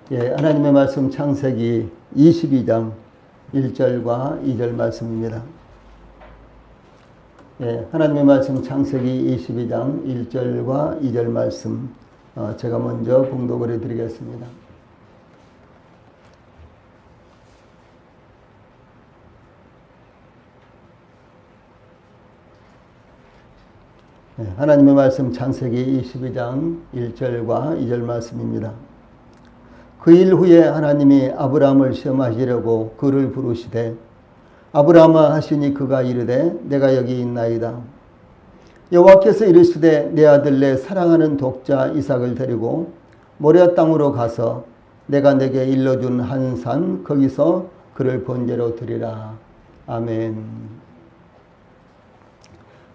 예, 하나님의 말씀 창세기 22장 1절과 2절 말씀입니다. 예, 하나님의 말씀 창세기 22장 1절과 2절 말씀 제가 먼저 봉독을 해드리겠습니다. 예, 하나님의 말씀 창세기 22장 1절과 2절 말씀입니다. 그 일 후에 하나님이 아브라함을 시험하시려고 그를 부르시되 아브라함아 하시니 그가 이르되 내가 여기 있나이다. 여호와께서 이르시되 내 아들 내 사랑하는 독자 이삭을 데리고 모리아 땅으로 가서 내가 내게 일러준 한 산 거기서 그를 번제로 드리라. 아멘.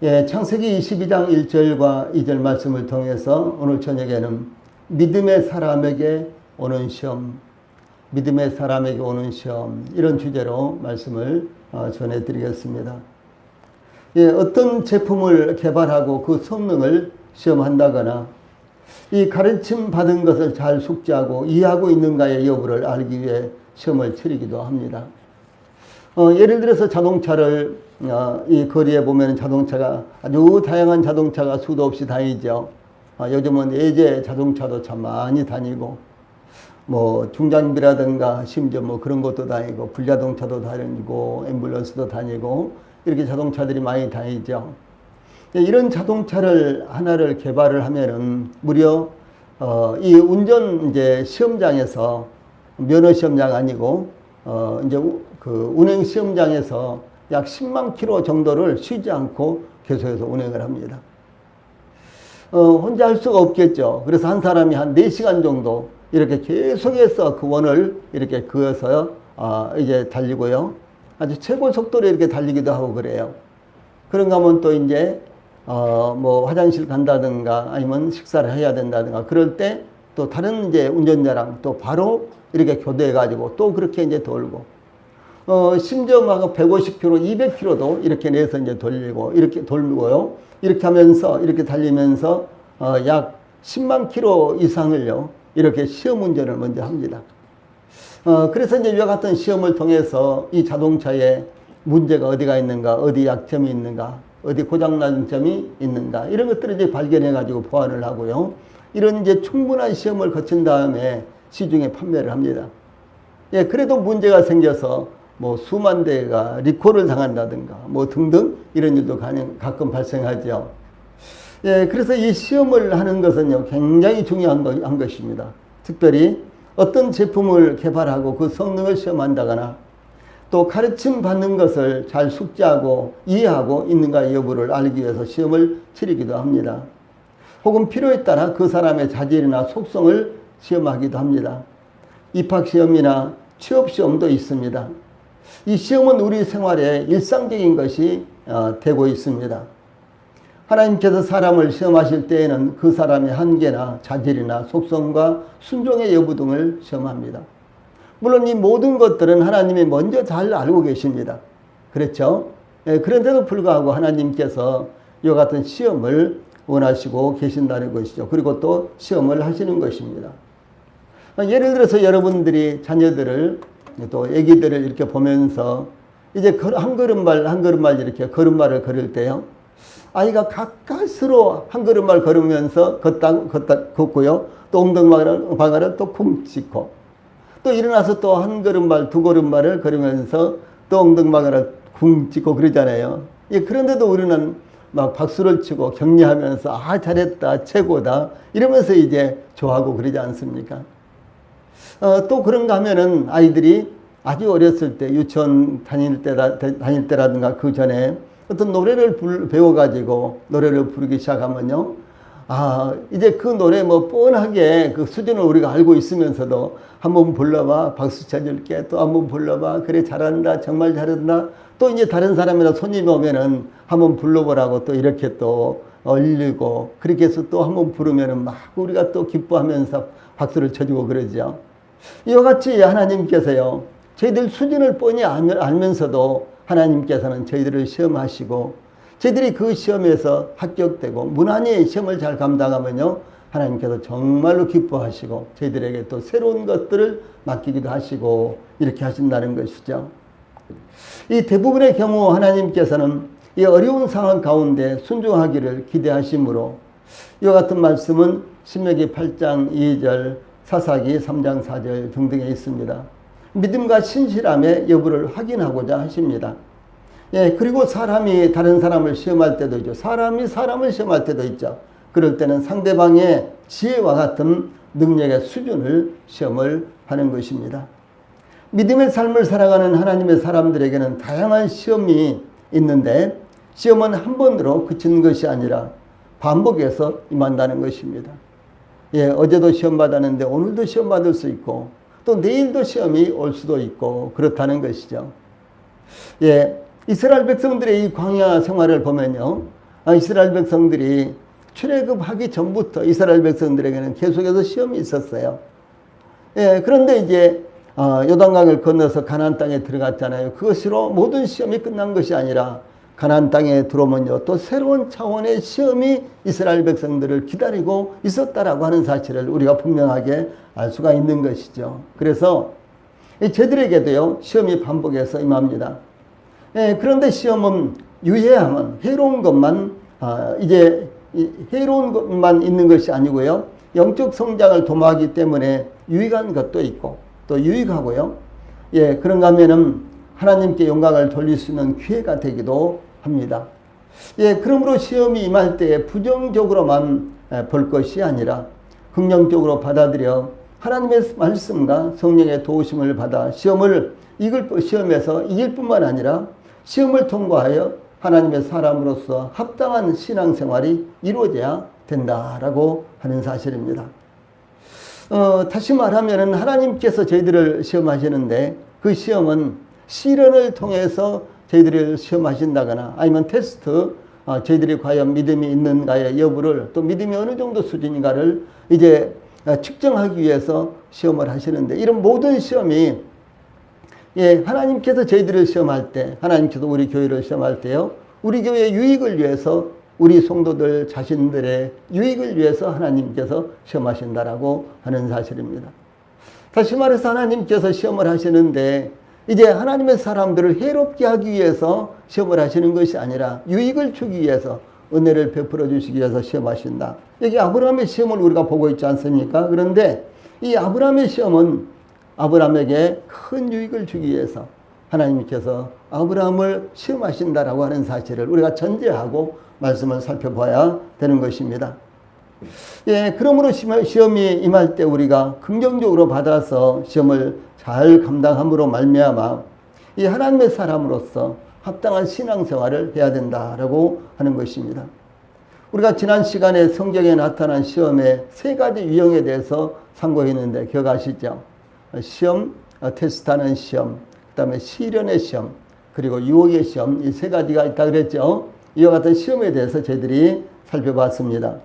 예, 창세기 22장 1절과 2절 말씀을 통해서 오늘 저녁에는 믿음의 사람에게 오는 시험, 믿음의 사람에게 오는 시험, 이런 주제로 말씀을 전해드리겠습니다. 예, 어떤 제품을 개발하고 그 성능을 시험한다거나 이 가르침 받은 것을 잘 숙지하고 이해하고 있는가의 여부를 알기 위해 시험을 치르기도 합니다. 예를 들어서 자동차를 이 거리에 보면 자동차가 아주 다양한 자동차가 수도 없이 다니죠. 요즘은 예제 자동차도 참 많이 다니고 뭐 중장비라든가 심지어 뭐 그런 것도 다니고 불자동차도 다니고 앰뷸런스도 다니고 이렇게 자동차들이 많이 다니죠. 이런 자동차를 하나를 개발을 하면은 무려 이 운전 이제 시험장에서 면허 시험장 아니고 이제 그 운행 시험장에서 약 10만 킬로 정도를 쉬지 않고 계속해서 운행을 합니다. 혼자 할 수가 없겠죠. 그래서 한 사람이 한 4시간 정도 이렇게 계속해서 그 원을 이렇게 그어서 이제 달리고요. 아주 최고 속도로 이렇게 달리기도 하고 그래요. 그런가 하면 또 이제 뭐 화장실 간다든가 아니면 식사를 해야 된다든가 그럴 때 또 다른 이제 운전자랑 또 바로 이렇게 교대해 가지고 또 그렇게 이제 돌고 심지어 막 150km, 200km도 이렇게 내서 이제 돌리고 이렇게 돌고요. 이렇게 하면서 이렇게 달리면서 약 10만 킬로 이상을요. 이렇게 시험 운전을 먼저 합니다. 그래서 이제 이와 같은 시험을 통해서 이 자동차에 문제가 어디가 있는가, 어디 약점이 있는가, 어디 고장난 점이 있는가, 이런 것들을 이제 발견해가지고 보완을 하고요. 이런 이제 충분한 시험을 거친 다음에 시중에 판매를 합니다. 예, 그래도 문제가 생겨서 뭐 수만 대가 리콜을 당한다든가 뭐 등등 이런 일도 가끔 발생하죠. 예, 그래서 이 시험을 하는 것은요, 굉장히 중요한 것입니다. 특별히 어떤 제품을 개발하고 그 성능을 시험한다거나 또 가르침 받는 것을 잘 숙지하고 이해하고 있는가 여부를 알기 위해서 시험을 치르기도 합니다. 혹은 필요에 따라 그 사람의 자질이나 속성을 시험하기도 합니다. 입학시험이나 취업시험도 있습니다. 이 시험은 우리 생활에 일상적인 것이 되고 있습니다. 하나님께서 사람을 시험하실 때에는 그 사람의 한계나 자질이나 속성과 순종의 여부 등을 시험합니다. 물론 이 모든 것들은 하나님이 먼저 잘 알고 계십니다. 그렇죠? 그런데도 불구하고 하나님께서 이와 같은 시험을 원하시고 계신다는 것이죠. 그리고 또 시험을 하시는 것입니다. 예를 들어서 여러분들이 자녀들을 또 아기들을 이렇게 보면서 이제 한 걸음말 한 걸음말 이렇게 걸음마를 걸을 때요. 아이가 가까스로 한 걸음말 걸으면서 걷고요. 또 엉덩방아를 또 쿵 찍고 또 일어나서 또 한 걸음말 두 걸음말을 걸으면서 또 엉덩방아를 쿵 찍고 그러잖아요. 예, 그런데도 우리는 막 박수를 치고 격려하면서 아 잘했다 최고다 이러면서 이제 좋아하고 그러지 않습니까? 또 그런가 하면은 아이들이 아주 어렸을 때 유치원 다닐 때라든가 그 전에 어떤 노래를 배워가지고 노래를 부르기 시작하면요. 이제 그 노래 뭐 뻔하게 그 수준을 우리가 알고 있으면서도 한번 불러봐 박수 쳐줄게 또 한번 불러봐 그래 잘한다 정말 잘한다 또 이제 다른 사람이나 손님이 오면은 한번 불러보라고 또 이렇게 또 얼리고 그렇게 해서 또 한번 부르면은 막 우리가 또 기뻐하면서 박수를 쳐주고 그러죠. 이와 같이 하나님께서요 저희들 수준을 뻔히 알면서도 하나님께서는 저희들을 시험하시고 저희들이 그 시험에서 합격되고 무난히 시험을 잘 감당하면요 하나님께서 정말로 기뻐하시고 저희들에게 또 새로운 것들을 맡기기도 하시고 이렇게 하신다는 것이죠. 이 대부분의 경우 하나님께서는 이 어려운 상황 가운데 순종하기를 기대하시므로 이와 같은 말씀은 신명기 8장 2절, 사사기 3장 4절 등등에 있습니다. 믿음과 신실함의 여부를 확인하고자 하십니다. 예, 그리고 사람이 다른 사람을 시험할 때도 있죠. 사람이 사람을 시험할 때도 있죠. 그럴 때는 상대방의 지혜와 같은 능력의 수준을 시험을 하는 것입니다. 믿음의 삶을 살아가는 하나님의 사람들에게는 다양한 시험이 있는데 시험은 한 번으로 그치는 것이 아니라 반복해서 임한다는 것입니다. 예, 어제도 시험 받았는데 오늘도 시험 받을 수 있고 또 내일도 시험이 올 수도 있고 그렇다는 것이죠. 예, 이스라엘 백성들의 이 광야 생활을 보면요. 이스라엘 백성들이 출애굽하기 전부터 이스라엘 백성들에게는 계속해서 시험이 있었어요. 예, 그런데 이제 요단강을 건너서 가나안 땅에 들어갔잖아요. 그것으로 모든 시험이 끝난 것이 아니라 가나안 땅에 들어오면요. 또 새로운 차원의 시험이 이스라엘 백성들을 기다리고 있었다라고 하는 사실을 우리가 분명하게 알 수가 있는 것이죠. 그래서 저희들에게도요. 시험이 반복해서 임합니다. 예, 그런데 시험은 유해함은 해로운 것만 이제 해로운 것만 있는 것이 아니고요. 영적 성장을 도모하기 때문에 유익한 것도 있고 또 유익하고요. 예, 그런가 하면은 하나님께 영광을 돌릴 수 있는 기회가 되기도 합니다. 예, 그러므로 시험이 임할 때에 부정적으로만 볼 것이 아니라 긍정적으로 받아들여 하나님의 말씀과 성령의 도우심을 받아 시험에서 이길 뿐만 아니라 시험을 통과하여 하나님의 사람으로서 합당한 신앙생활이 이루어져야 된다라고 하는 사실입니다. 다시 말하면 하나님께서 저희들을 시험하시는데 그 시험은 시련을 통해서 저희들을 시험하신다거나 아니면 테스트, 저희들이 과연 믿음이 있는가의 여부를 또 믿음이 어느 정도 수준인가를 이제 측정하기 위해서 시험을 하시는데 이런 모든 시험이 예, 하나님께서 저희들을 시험할 때, 하나님께서 우리 교회를 시험할 때요, 우리 교회의 유익을 위해서 우리 성도들 자신들의 유익을 위해서 하나님께서 시험하신다라고 하는 사실입니다. 다시 말해서 하나님께서 시험을 하시는데 이제 하나님의 사람들을 해롭게 하기 위해서 시험을 하시는 것이 아니라 유익을 주기 위해서 은혜를 베풀어 주시기 위해서 시험하신다. 여기 아브라함의 시험을 우리가 보고 있지 않습니까? 그런데 이 아브라함의 시험은 아브라함에게 큰 유익을 주기 위해서 하나님께서 아브라함을 시험하신다라고 하는 사실을 우리가 전제하고 말씀을 살펴봐야 되는 것입니다. 예, 그러므로 시험이 임할 때 우리가 긍정적으로 받아서 시험을 잘 감당함으로 말미암아 이 하나님의 사람으로서 합당한 신앙생활을 해야 된다라고 하는 것입니다. 우리가 지난 시간에 성경에 나타난 시험의 세 가지 유형에 대해서 상고했는데 기억하시죠? 시험, 테스트하는 시험, 그 다음에 시련의 시험, 그리고 유혹의 시험, 이 세 가지가 있다 그랬죠. 이와 같은 시험에 대해서 저희들이 살펴봤습니다.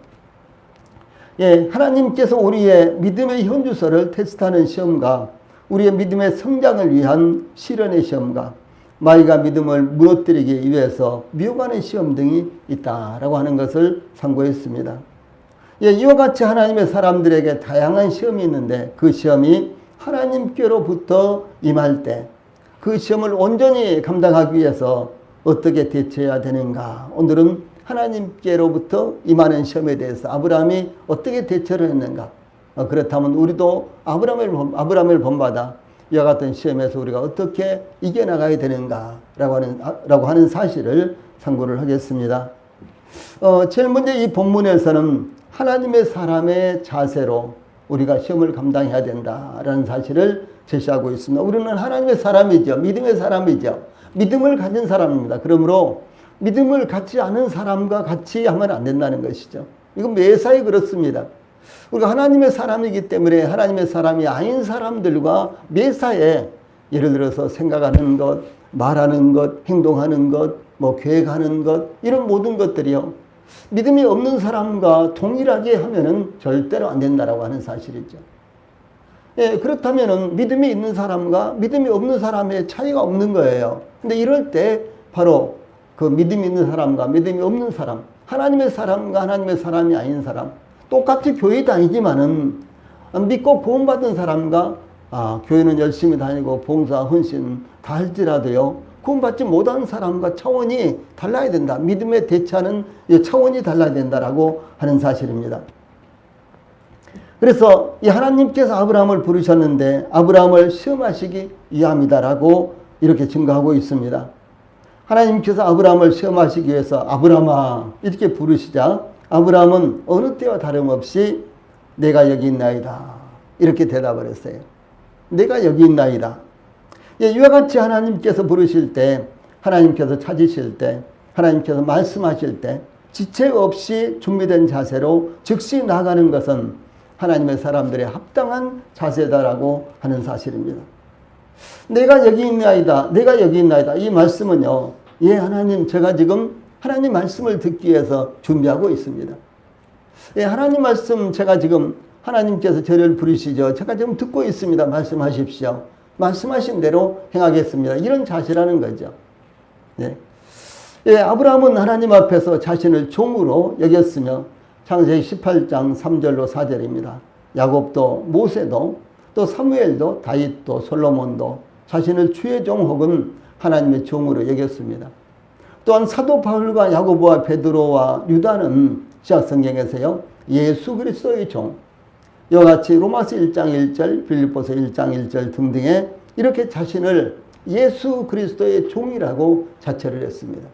예, 하나님께서 우리의 믿음의 현주소를 테스트하는 시험과 우리의 믿음의 성장을 위한 시련의 시험과 마귀가 믿음을 무너뜨리기 위해서 미혹하는 시험 등이 있다라고 하는 것을 상고했습니다. 예, 이와 같이 하나님의 사람들에게 다양한 시험이 있는데 그 시험이 하나님께로부터 임할 때 그 시험을 온전히 감당하기 위해서 어떻게 대처해야 되는가. 오늘은 하나님께로부터 임하는 시험에 대해서 아브라함이 어떻게 대처를 했는가. 그렇다면 우리도 아브라함을 본받아 이와 같은 시험에서 우리가 어떻게 이겨나가야 되는가라고 하는 사실을 상고를 하겠습니다. 제일 먼저 이 본문에서는 하나님의 사람의 자세로 우리가 시험을 감당해야 된다라는 사실을 제시하고 있습니다. 우리는 하나님의 사람이죠. 믿음의 사람이죠. 믿음을 가진 사람입니다. 그러므로 믿음을 갖지 않은 사람과 같이 하면 안 된다는 것이죠. 이건 매사에 그렇습니다. 우리가 하나님의 사람이기 때문에 하나님의 사람이 아닌 사람들과 매사에 예를 들어서 생각하는 것, 말하는 것, 행동하는 것, 계획하는 것 이런 모든 것들이요. 믿음이 없는 사람과 동일하게 하면은 절대로 안 된다라고 하는 사실이죠. 예, 그렇다면은 믿음이 있는 사람과 믿음이 없는 사람의 차이가 없는 거예요. 근데 이럴 때 바로 그 믿음이 있는 사람과 믿음이 없는 사람, 하나님의 사람과 하나님의 사람이 아닌 사람, 똑같이 교회 다니지만은 믿고 구원받은 사람과 교회는 열심히 다니고 봉사, 헌신 다 할지라도요, 구원받지 못한 사람과 차원이 달라야 된다. 믿음에 대처하는 차원이 달라야 된다라고 하는 사실입니다. 그래서 이 하나님께서 아브라함을 부르셨는데 아브라함을 시험하시기 위함이다라고 이렇게 증거하고 있습니다. 하나님께서 아브라함을 시험하시기 위해서 아브라함아 이렇게 부르시자 아브라함은 어느 때와 다름없이 내가 여기 있나이다 이렇게 대답을 했어요. 내가 여기 있나이다. 이와 같이 하나님께서 부르실 때, 하나님께서 찾으실 때, 하나님께서 말씀하실 때 지체 없이 준비된 자세로 즉시 나가는 것은 하나님의 사람들의 합당한 자세다라고 하는 사실입니다. 내가 여기 있나이다. 내가 여기 있나이다. 이 말씀은요. 예, 하나님, 제가 지금 하나님 말씀을 듣기 위해서 준비하고 있습니다. 예, 하나님 말씀 제가 지금 하나님께서 저를 부르시죠. 제가 지금 듣고 있습니다. 말씀하십시오. 말씀하신 대로 행하겠습니다. 이런 자세라는 거죠. 예. 예, 아브라함은 하나님 앞에서 자신을 종으로 여겼으며 창세기 18장 3절로 4절입니다. 야곱도 모세도 또 사무엘도 다윗도 솔로몬도 자신을 주의 종 혹은 하나님의 종으로 여겼습니다. 또한 사도 바울과 야고보와 베드로와 유다는 신약성경에서요 예수 그리스도의 종, 이와 같이 로마서 1장 1절, 빌립보서 1장 1절 등등에 이렇게 자신을 예수 그리스도의 종이라고 자처를 했습니다.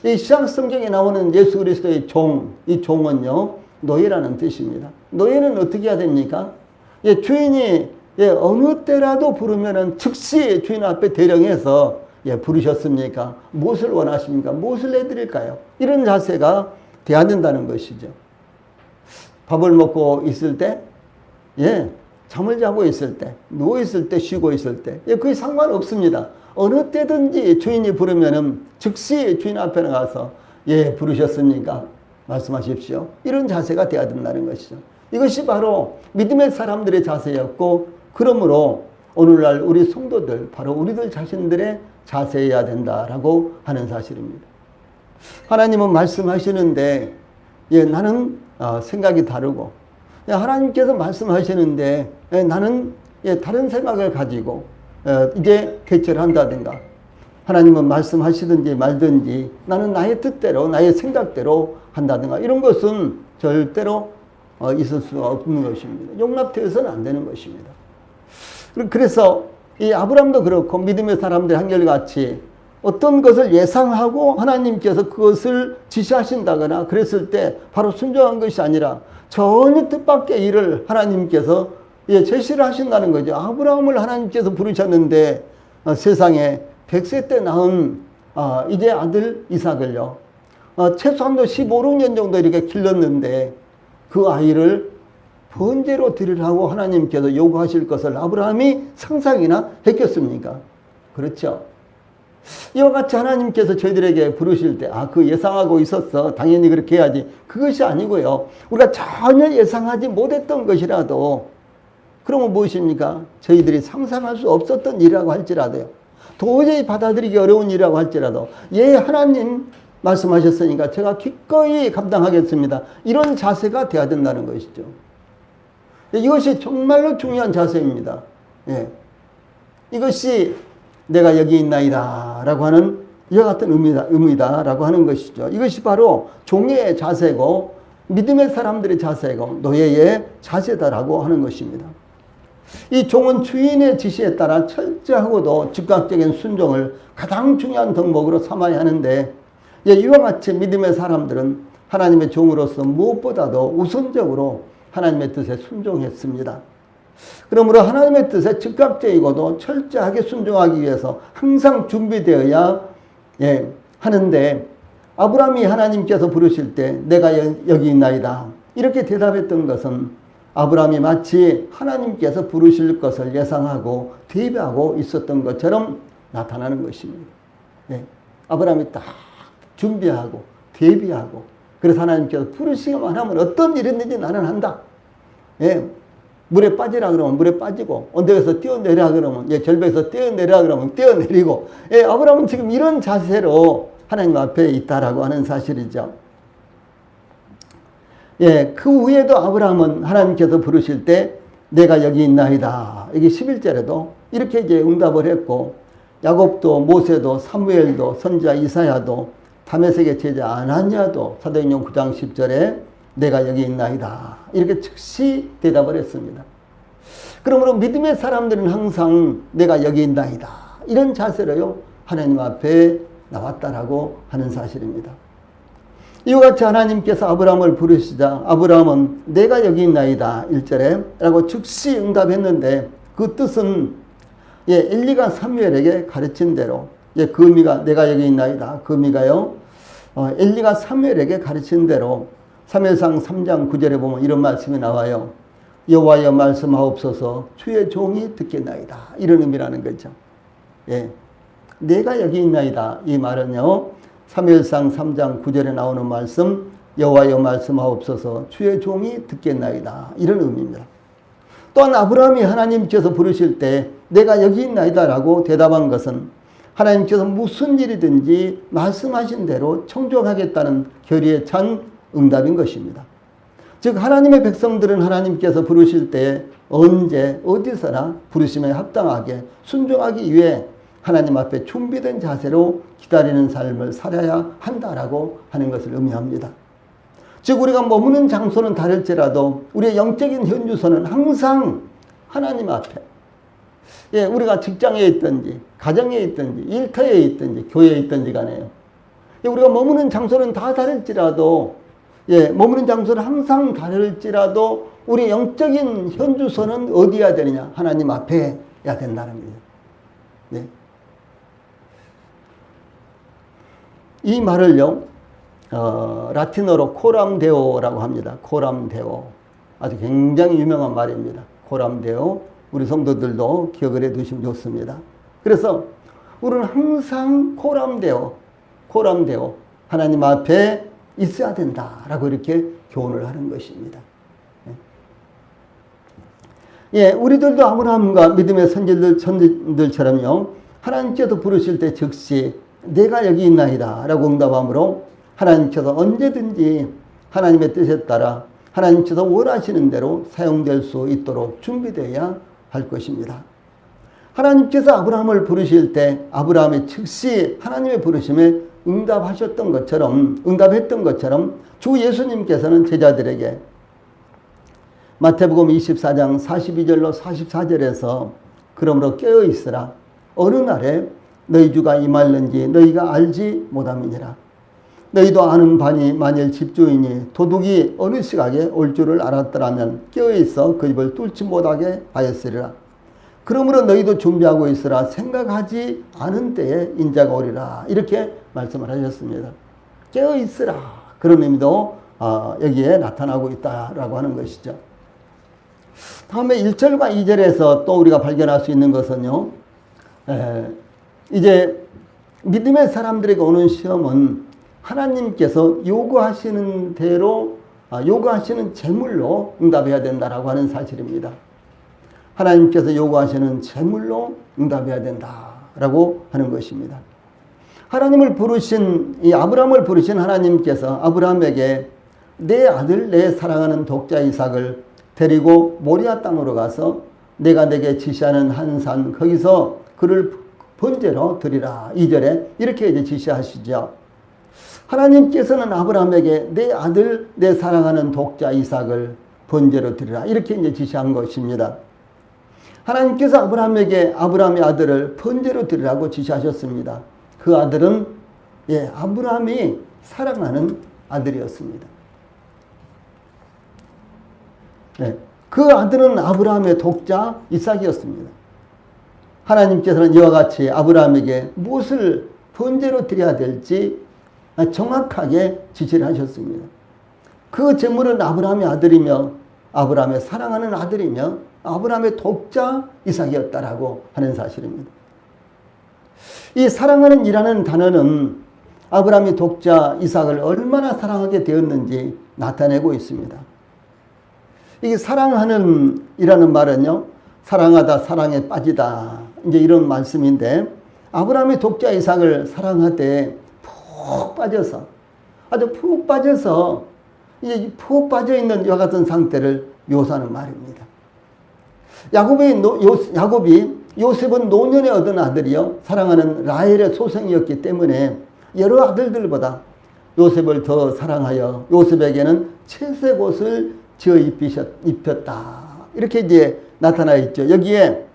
이 신약성경에 나오는 예수 그리스도의 종, 이 종은요 노예라는 뜻입니다. 노예는 어떻게 해야 됩니까? 예, 주인이 어느 때라도 부르면은 즉시 주인 앞에 대령해서 부르셨습니까? 무엇을 원하십니까? 무엇을 해드릴까요? 이런 자세가 돼야 된다는 것이죠. 밥을 먹고 있을 때, 잠을 자고 있을 때, 누워 있을 때, 쉬고 있을 때, 그게 상관없습니다. 어느 때든지 주인이 부르면은 즉시 주인 앞에 나가서 부르셨습니까? 말씀하십시오. 이런 자세가 돼야 된다는 것이죠. 이것이 바로 믿음의 사람들의 자세였고, 그러므로 오늘날 우리 성도들, 바로 우리들 자신들의 자세여야 된다라고 하는 사실입니다. 하나님은 말씀하시는데 나는 생각이 다르고, 하나님께서 말씀하시는데 나는 다른 생각을 가지고 이제 개최를 한다든가, 하나님은 말씀하시든지 말든지 나는 나의 뜻대로 나의 생각대로 한다든가, 이런 것은 절대로 있을 수가 없는 것입니다. 용납되어서는 안 되는 것입니다. 그래서 이 아브라함도 그렇고 믿음의 사람들 한결같이 어떤 것을 예상하고 하나님께서 그것을 지시하신다거나 그랬을 때 바로 순종한 것이 아니라 전혀 뜻밖의 일을 하나님께서 제시를 하신다는 거죠. 아브라함을 하나님께서 부르셨는데 세상에 100세 때 낳은 이제 아들 이삭을요 최소한도 15년 정도 이렇게 길렀는데 그 아이를 번제로 드리라고 하나님께서 요구하실 것을 아브라함이 상상이나 했겠습니까? 그렇죠. 이와 같이 하나님께서 저희들에게 부르실 때 그 예상하고 있었어, 당연히 그렇게 해야지, 그것이 아니고요, 우리가 전혀 예상하지 못했던 것이라도, 그러면 무엇입니까? 저희들이 상상할 수 없었던 일이라고 할지라도요, 도저히 받아들이기 어려운 일이라고 할지라도 하나님 말씀하셨으니까 제가 기꺼이 감당하겠습니다, 이런 자세가 돼야 된다는 것이죠. 이것이 정말로 중요한 자세입니다. 이것이 내가 여기 있나이다 라고 하는 이와 같은 의미다라고 하는 것이죠. 이것이 바로 종의 자세고 믿음의 사람들의 자세고 노예의 자세다라고 하는 것입니다. 이 종은 주인의 지시에 따라 철저하고도 즉각적인 순종을 가장 중요한 덕목으로 삼아야 하는데, 이와 같이 믿음의 사람들은 하나님의 종으로서 무엇보다도 우선적으로 하나님의 뜻에 순종했습니다. 그러므로 하나님의 뜻에 즉각적이고도 철저하게 순종하기 위해서 항상 준비되어야 하는데, 아브라함이 하나님께서 부르실 때 내가 여기 있나이다 이렇게 대답했던 것은 아브라함이 마치 하나님께서 부르실 것을 예상하고 대비하고 있었던 것처럼 나타나는 것입니다. 아브라함이 딱 준비하고 대비하고, 그래서 하나님께서 부르시기만 하면 어떤 일이든지 나는 한다. 물에 빠지라 그러면 물에 빠지고, 언덕에서 뛰어내리라 그러면, 절벽에서 뛰어내리라 그러면 뛰어내리고, 아브라함은 지금 이런 자세로 하나님 앞에 있다라고 하는 사실이죠. 예, 그 후에도 아브라함은 하나님께서 부르실 때 내가 여기 있나이다. 이게 11절에도 이렇게 이제 응답을 했고, 야곱도 모세도 사무엘도 선지자 이사야도 다메섹의 제자 아나니아도 사도행전 9장 10절에 내가 여기 있나이다. 이렇게 즉시 대답을 했습니다. 그러므로 믿음의 사람들은 항상 내가 여기 있나이다. 이런 자세로요, 하나님 앞에 나왔다라고 하는 사실입니다. 이와 같이 하나님께서 아브라함을 부르시자 아브라함은 내가 여기 있나이다 1절에 라고 즉시 응답했는데, 그 뜻은 엘리가 사무엘에게 가르친 대로, 그 의미가 내가 여기 있나이다 그 의미가요, 엘리가 사무엘에게 가르친 대로 사무엘상 3장 9절에 보면 이런 말씀이 나와요. 여호와여 말씀하옵소서 주의 종이 듣겠나이다. 이런 의미라는 거죠. 예, 내가 여기 있나이다 이 말은요, 사무엘상 3장 9절에 나오는 말씀 여호와여 말씀하옵소서 주의 종이 듣겠나이다 이런 의미입니다. 또한 아브라함이 하나님께서 부르실 때 내가 여기 있나이다 라고 대답한 것은 하나님께서 무슨 일이든지 말씀하신 대로 청종하겠다는 결의에 찬 응답인 것입니다. 즉 하나님의 백성들은 하나님께서 부르실 때 언제 어디서나 부르심에 합당하게 순종하기 위해 하나님 앞에 준비된 자세로 기다리는 삶을 살아야 한다라고 하는 것을 의미합니다. 즉 우리가 머무는 장소는 다를지라도 우리의 영적인 현주소는 항상 하나님 앞에, 우리가 직장에 있든지 가정에 있든지 일터에 있든지 교회에 있든지 간에요, 우리가 머무는 장소는 다 다를지라도, 머무는 장소는 항상 다를지라도 우리 영적인 현주소는 어디야 되느냐? 하나님 앞에 해야 된다는 거예요. 네. 이 말을요, 라틴어로 코람데오라고 합니다. 코람데오. 아주 굉장히 유명한 말입니다. 코람데오. 우리 성도들도 기억을 해 두시면 좋습니다. 그래서 우리는 항상 코람데오, 하나님 앞에 있어야 된다라고 이렇게 교훈을 하는 것입니다. 우리들도 아브라함과 믿음의 선지들처럼요, 하나님께서 부르실 때 즉시 내가 여기 있나이다 라고 응답함으로 하나님께서 언제든지 하나님의 뜻에 따라 하나님께서 원하시는 대로 사용될 수 있도록 준비되어야 할 것입니다. 하나님께서 아브라함을 부르실 때 아브라함이 즉시 하나님의 부르심에 응답했던 것처럼 주 예수님께서는 제자들에게 마태복음 24장 42절로 44절에서 그러므로 깨어 있으라. 어느 날에 너희 주가 임할는지 너희가 알지 못함이니라. 너희도 아는 바니 만일 집주인이 도둑이 어느 시각에 올 줄을 알았더라면 깨어 있어 그 집을 뚫지 못하게 하였으리라. 그러므로 너희도 준비하고 있으라. 생각하지 않은 때에 인자가 오리라. 이렇게 말씀을 하셨습니다. 깨어 있으라. 그런 의미도 여기에 나타나고 있다라고 하는 것이죠. 다음에 1절과 2절에서 또 우리가 발견할 수 있는 것은요, 이제 믿음의 사람들에게 오는 시험은 하나님께서 요구하시는 대로, 요구하시는 제물로 응답해야 된다라고 하는 사실입니다. 하나님께서 요구하시는 제물로 응답해야 된다라고 하는 것입니다. 하나님을 부르신, 이 아브라함을 부르신 하나님께서 아브라함에게 내 아들, 내 사랑하는 독자 이삭을 데리고 모리아 땅으로 가서 내가 내게 지시하는 한 산, 거기서 그를 번제로 드리라. 2절에 이렇게 이제 지시하시죠. 하나님께서는 아브라함에게 내 아들, 내 사랑하는 독자 이삭을 번제로 드리라. 이렇게 이제 지시한 것입니다. 하나님께서 아브라함에게 아브라함의 아들을 번제로 드리라고 지시하셨습니다. 그 아들은 아브라함이 사랑하는 아들이었습니다. 그 아들은 아브라함의 독자 이삭이었습니다. 하나님께서는 이와 같이 아브라함에게 무엇을 번제로 드려야 될지 정확하게 지시를 하셨습니다. 그 제물은 아브라함의 아들이며 아브라함의 사랑하는 아들이며 아브라함의 독자 이삭이었다라고 하는 사실입니다. 이 사랑하는 이라는 단어는 아브라함이 독자 이삭을 얼마나 사랑하게 되었는지 나타내고 있습니다. 이게 사랑하는 이라는 말은요, 사랑하다, 사랑에 빠지다, 이제 이런 말씀인데, 아브라함이 독자 이삭을 사랑하되 푹 빠져서, 아주 푹 빠져서 이제 푹 빠져있는 이와 같은 상태를 묘사하는 말입니다. 야곱이 요셉은 노년에 얻은 아들이요 사랑하는 라헬의 소생이었기 때문에 여러 아들들보다 요셉을 더 사랑하여 요셉에게는 채색 옷을 지어 입혔다. 이렇게 이제 나타나 있죠. 여기에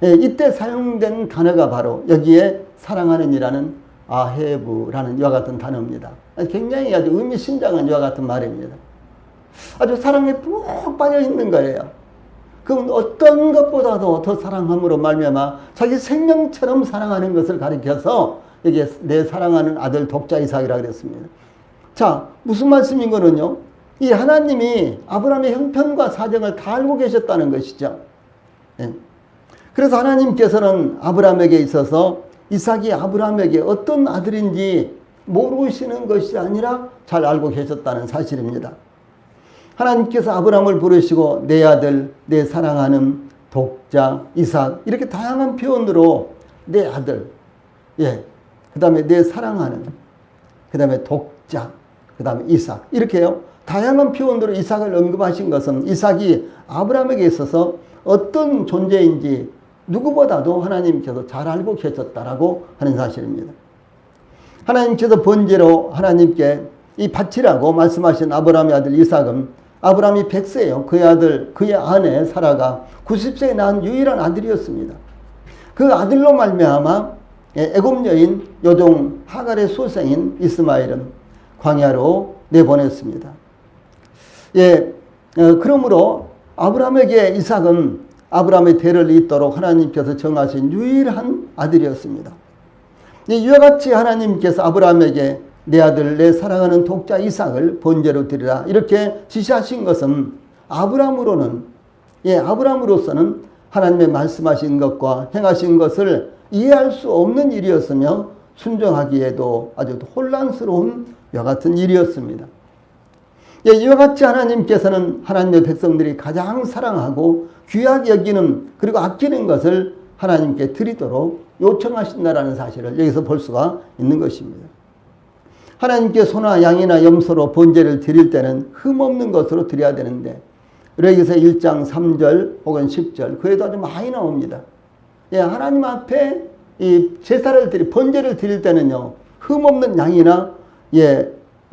이때 사용된 단어가 바로 여기에 사랑하는 이라는 아헤브라는 이와 같은 단어입니다. 굉장히 아주 의미심장한 이와 같은 말입니다. 아주 사랑에 푹 빠져 있는 거예요. 그건 어떤 것보다도 더 사랑함으로 말미암아 자기 생명처럼 사랑하는 것을 가리켜서 여기에 내 사랑하는 아들 독자 이삭이라고 그랬습니다. 자, 무슨 말씀인 거는요? 이 하나님이 아브라함의 형편과 사정을 다 알고 계셨다는 것이죠. 예. 그래서 하나님께서는 아브라함에게 있어서 이삭이 아브라함에게 어떤 아들인지 모르시는 것이 아니라 잘 알고 계셨다는 사실입니다. 하나님께서 아브라함을 부르시고 내 아들, 내 사랑하는 독자 이삭 이렇게 다양한 표현으로 내 아들, 예, 그 다음에 내 사랑하는, 그 다음에 독자, 그 다음에 이삭 이렇게요. 다양한 표현으로 이삭을 언급하신 것은 이삭이 아브라함에게 있어서 어떤 존재인지 누구보다도 하나님께서 잘 알고 계셨다라고 하는 사실입니다. 하나님께서 번제로 하나님께 이 바치라고 말씀하신 아브라함의 아들 이삭은 아브라함이 100세요. 그의 아내 사라가 90세에 낳은 유일한 아들이었습니다. 그 아들로 말미암아 애굽 여인 요동 하갈의 소생인 이스마엘은 광야로 내보냈습니다. 예, 그러므로 아브라함에게 이삭은 아브라함의 대를 잇도록 하나님께서 정하신 유일한 아들이었습니다. 이와 같이 하나님께서 아브라함에게 내 아들 내 사랑하는 독자 이삭을 번제로 드리라 이렇게 지시하신 것은 아브라함으로서는 하나님의 말씀하신 것과 행하신 것을 이해할 수 없는 일이었으며 순종하기에도 아주 혼란스러운 이와 같은 일이었습니다. 이와 같이 하나님께서는 하나님의 백성들이 가장 사랑하고 귀하게 여기는 그리고 아끼는 것을 하나님께 드리도록 요청하신다라는 사실을 여기서 볼 수가 있는 것입니다. 하나님께 소나 양이나 염소로 번제를 드릴 때는 흠없는 것으로 드려야 되는데 레위기서 1장 3절 혹은 10절 그에도 아주 많이 나옵니다. 예, 하나님 앞에 이 제사를 번제를 드릴 때는요 흠없는 양이나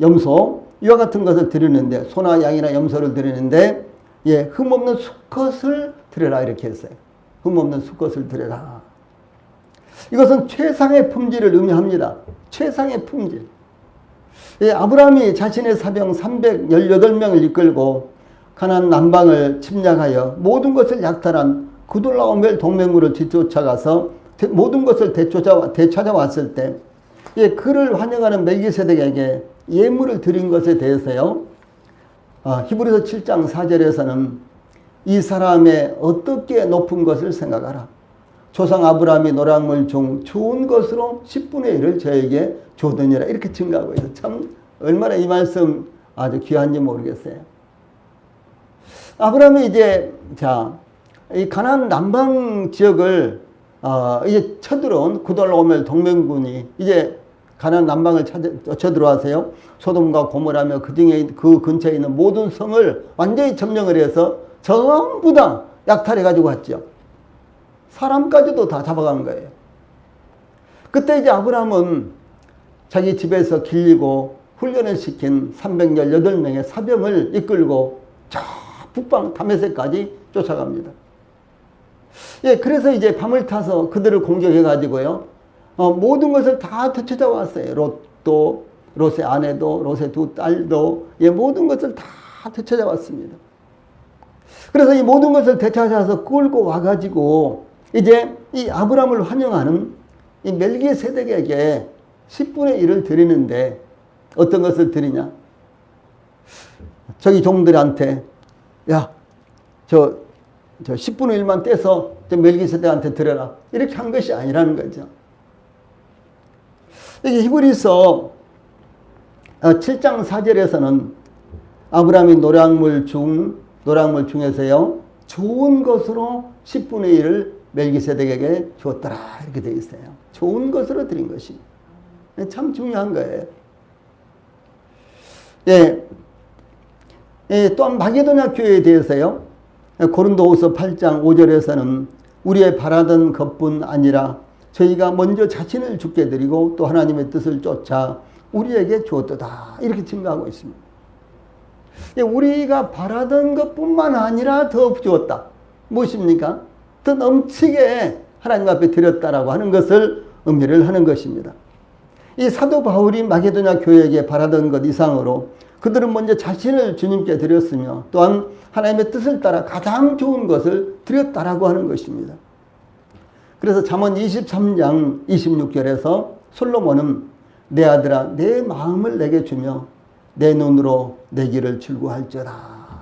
염소 이와 같은 것을 드리는데 소나 양이나 염소를 드리는데 흠없는 수컷을 드려라 이렇게 했어요. 흠없는 수컷을 드려라. 이것은 최상의 품질을 의미합니다. 최상의 품질. 아브라함이 자신의 사병 318명을 이끌고 가나안 남방을 침략하여 모든 것을 약탈한 그돌라오멜 동맹물을 뒤쫓아가서 모든 것을 되찾아왔을 때 그를 환영하는 멜기세덱에게 예물을 드린 것에 대해서요 히브리서 7장 4절에서는 이 사람의 어떻게 높은 것을 생각하라. 조상 아브라함이 노략물 중 좋은 것으로 10분의 1을 저에게 줬느니라 이렇게 증가하고 있어요. 참 얼마나 이 말씀 아주 귀한지 모르겠어요. 아브라함이 이 가나안 남방 지역을 이제 쳐들어온 그돌라오멜 동맹군이 이제 가나안 남방을 쳐들어와서요 소돔과 고모라며 그 근처에 있는 모든 성을 완전히 점령을 해서 전부 다 약탈해 가지고 왔죠. 사람까지도 다 잡아간 거예요. 그때 이제 아브라함은 자기 집에서 길리고 훈련을 시킨 318명의 사병을 이끌고 저 북방 다메섹까지 쫓아갑니다. 그래서 이제 밤을 타서 그들을 공격해 가지고요 모든 것을 다 되찾아왔어요. 롯도, 롯의 아내도, 롯의 두 딸도 모든 것을 다 되찾아왔습니다. 그래서 이 모든 것을 되찾아서 끌고 와가지고 이제 이 아브라함을 환영하는 이 멜기세덱에게 10분의 1을 드리는데 어떤 것을 드리냐? 저기 종들한테 저 10분의 1만 떼서 멜기세덱한테 드려라 이렇게 한 것이 아니라는 거죠. 여기 히브리서 7장 4절에서는 아브라함이 노략물 중에서요 좋은 것으로 10분의 1을 멜기세덱에게 줬더라 이렇게 되어 있어요. 좋은 것으로 드린 것이 참 중요한 거예요. 또한 마게도냐 교회에 대해서요. 고린도후서 8장 5절에서는 우리의 바라던 것뿐 아니라 저희가 먼저 자신을 주께 드리고 또 하나님의 뜻을 쫓아 우리에게 주었도다. 이렇게 증거하고 있습니다. 우리가 바라던 것뿐만 아니라 더 주었다. 무엇입니까? 더 넘치게 하나님 앞에 드렸다라고 하는 것을 의미를 하는 것입니다. 이 사도 바울이 마게도냐 교회에게 바라던 것 이상으로 그들은 먼저 자신을 주님께 드렸으며 또한 하나님의 뜻을 따라 가장 좋은 것을 드렸다라고 하는 것입니다. 그래서 잠언 23장 26절에서 솔로몬은 내 아들아 내 마음을 내게 주며 내 눈으로 내 길을 즐거워할지어다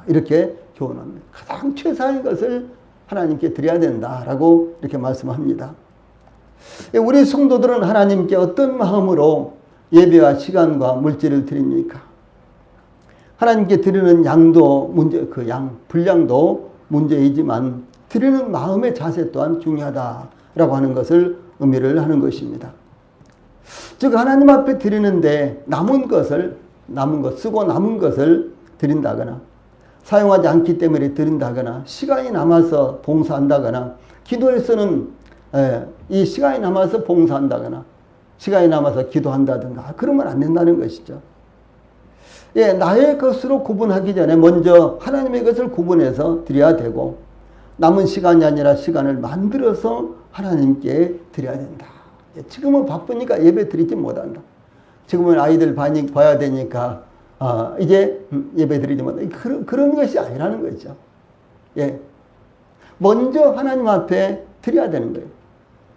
이렇게 교훈합니다. 가장 최상의 것을 하나님께 드려야 된다라고 이렇게 말씀합니다. 우리 성도들은 하나님께 어떤 마음으로 예배와 시간과 물질을 드립니까? 하나님께 드리는 양도 문제, 그 양, 분량도 문제이지만 드리는 마음의 자세 또한 중요하다라고 하는 것을 의미를 하는 것입니다. 즉 하나님 앞에 드리는데 남은 것, 쓰고 남은 것을 드린다거나 사용하지 않기 때문에 드린다거나 시간이 남아서 봉사한다거나 기도에서는 이 시간이 남아서 봉사한다거나 시간이 남아서 기도한다든가 그러면 안 된다는 것이죠. 나의 것으로 구분하기 전에 먼저 하나님의 것을 구분해서 드려야 되고 남은 시간이 아니라 시간을 만들어서 하나님께 드려야 된다. 지금은 바쁘니까 예배 드리지 못한다. 지금은 아이들 봐야 되니까 이제 예배 드리지 못한다. 그런 것이 아니라는 거죠. 먼저 하나님 앞에 드려야 되는 거예요.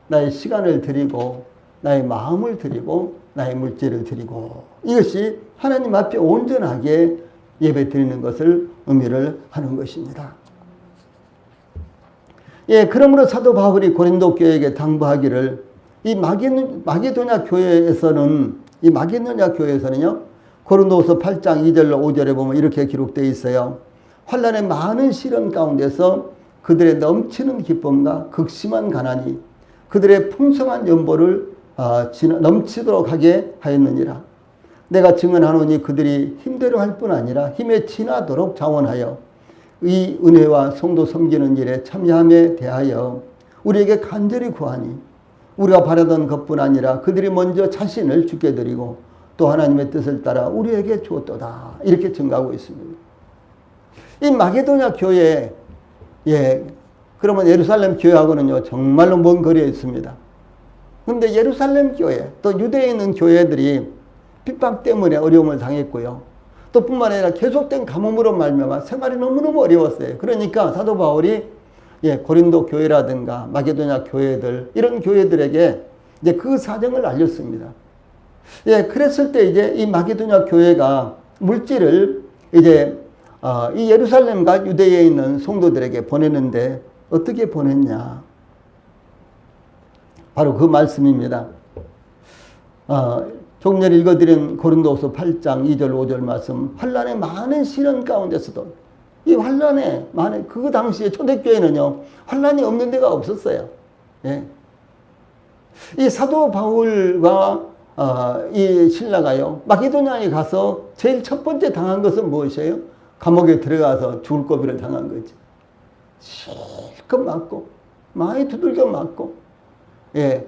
나의 시간을 드리고 나의 마음을 드리고 나의 물질을 드리고 이것이 하나님 앞에 온전하게 예배 드리는 것을 의미를 하는 것입니다. 그러므로 사도 바울이 고린도 교회에게 당부하기를 이 마게도냐 교회에서는요 고린도후서 8장 2절로 5절에 보면 이렇게 기록되어 있어요. 환난의 많은 시련 가운데서 그들의 넘치는 기쁨과 극심한 가난이 그들의 풍성한 연보를 넘치도록 하게 하였느니라. 내가 증언하노니 그들이 힘대로 할 뿐 아니라 힘에 지나도록 자원하여 이 은혜와 성도 섬기는 일에 참여함에 대하여 우리에게 간절히 구하니 우리가 바라던 것뿐 아니라 그들이 먼저 자신을 주께 드리고 또 하나님의 뜻을 따라 우리에게 주었도다. 이렇게 증거하고 있습니다. 이 마게도냐 교회, 그러면 예루살렘 교회하고는요 정말로 먼 거리에 있습니다. 그런데 예루살렘 교회 또 유대에 있는 교회들이 핍박 때문에 어려움을 당했고요. 또 뿐만 아니라 계속된 가뭄으로 말미암아 생활이 너무너무 어려웠어요. 그러니까 사도 바울이 고린도 교회라든가 마게도냐 교회들 이런 교회들에게 이제 그 사정을 알렸습니다. 그랬을 때 이제 이 마게도냐 교회가 물질을 이제 이 예루살렘과 유대에 있는 성도들에게 보내는데 어떻게 보냈냐? 바로 그 말씀입니다. 조금 전에 읽어드린 고린도후서 8장 2절 5절 말씀 환난의 많은 시련 가운데서도 이 환난에 많은 그 당시에 초대교회는요 환난이 없는 데가 없었어요. 이 사도 바울과 이 신라가요 마게도냐에 가서 제일 첫 번째 당한 것은 무엇이에요? 감옥에 들어가서 죽을 고비를 당한 거지. 실컷 맞고 많이 두들겨 맞고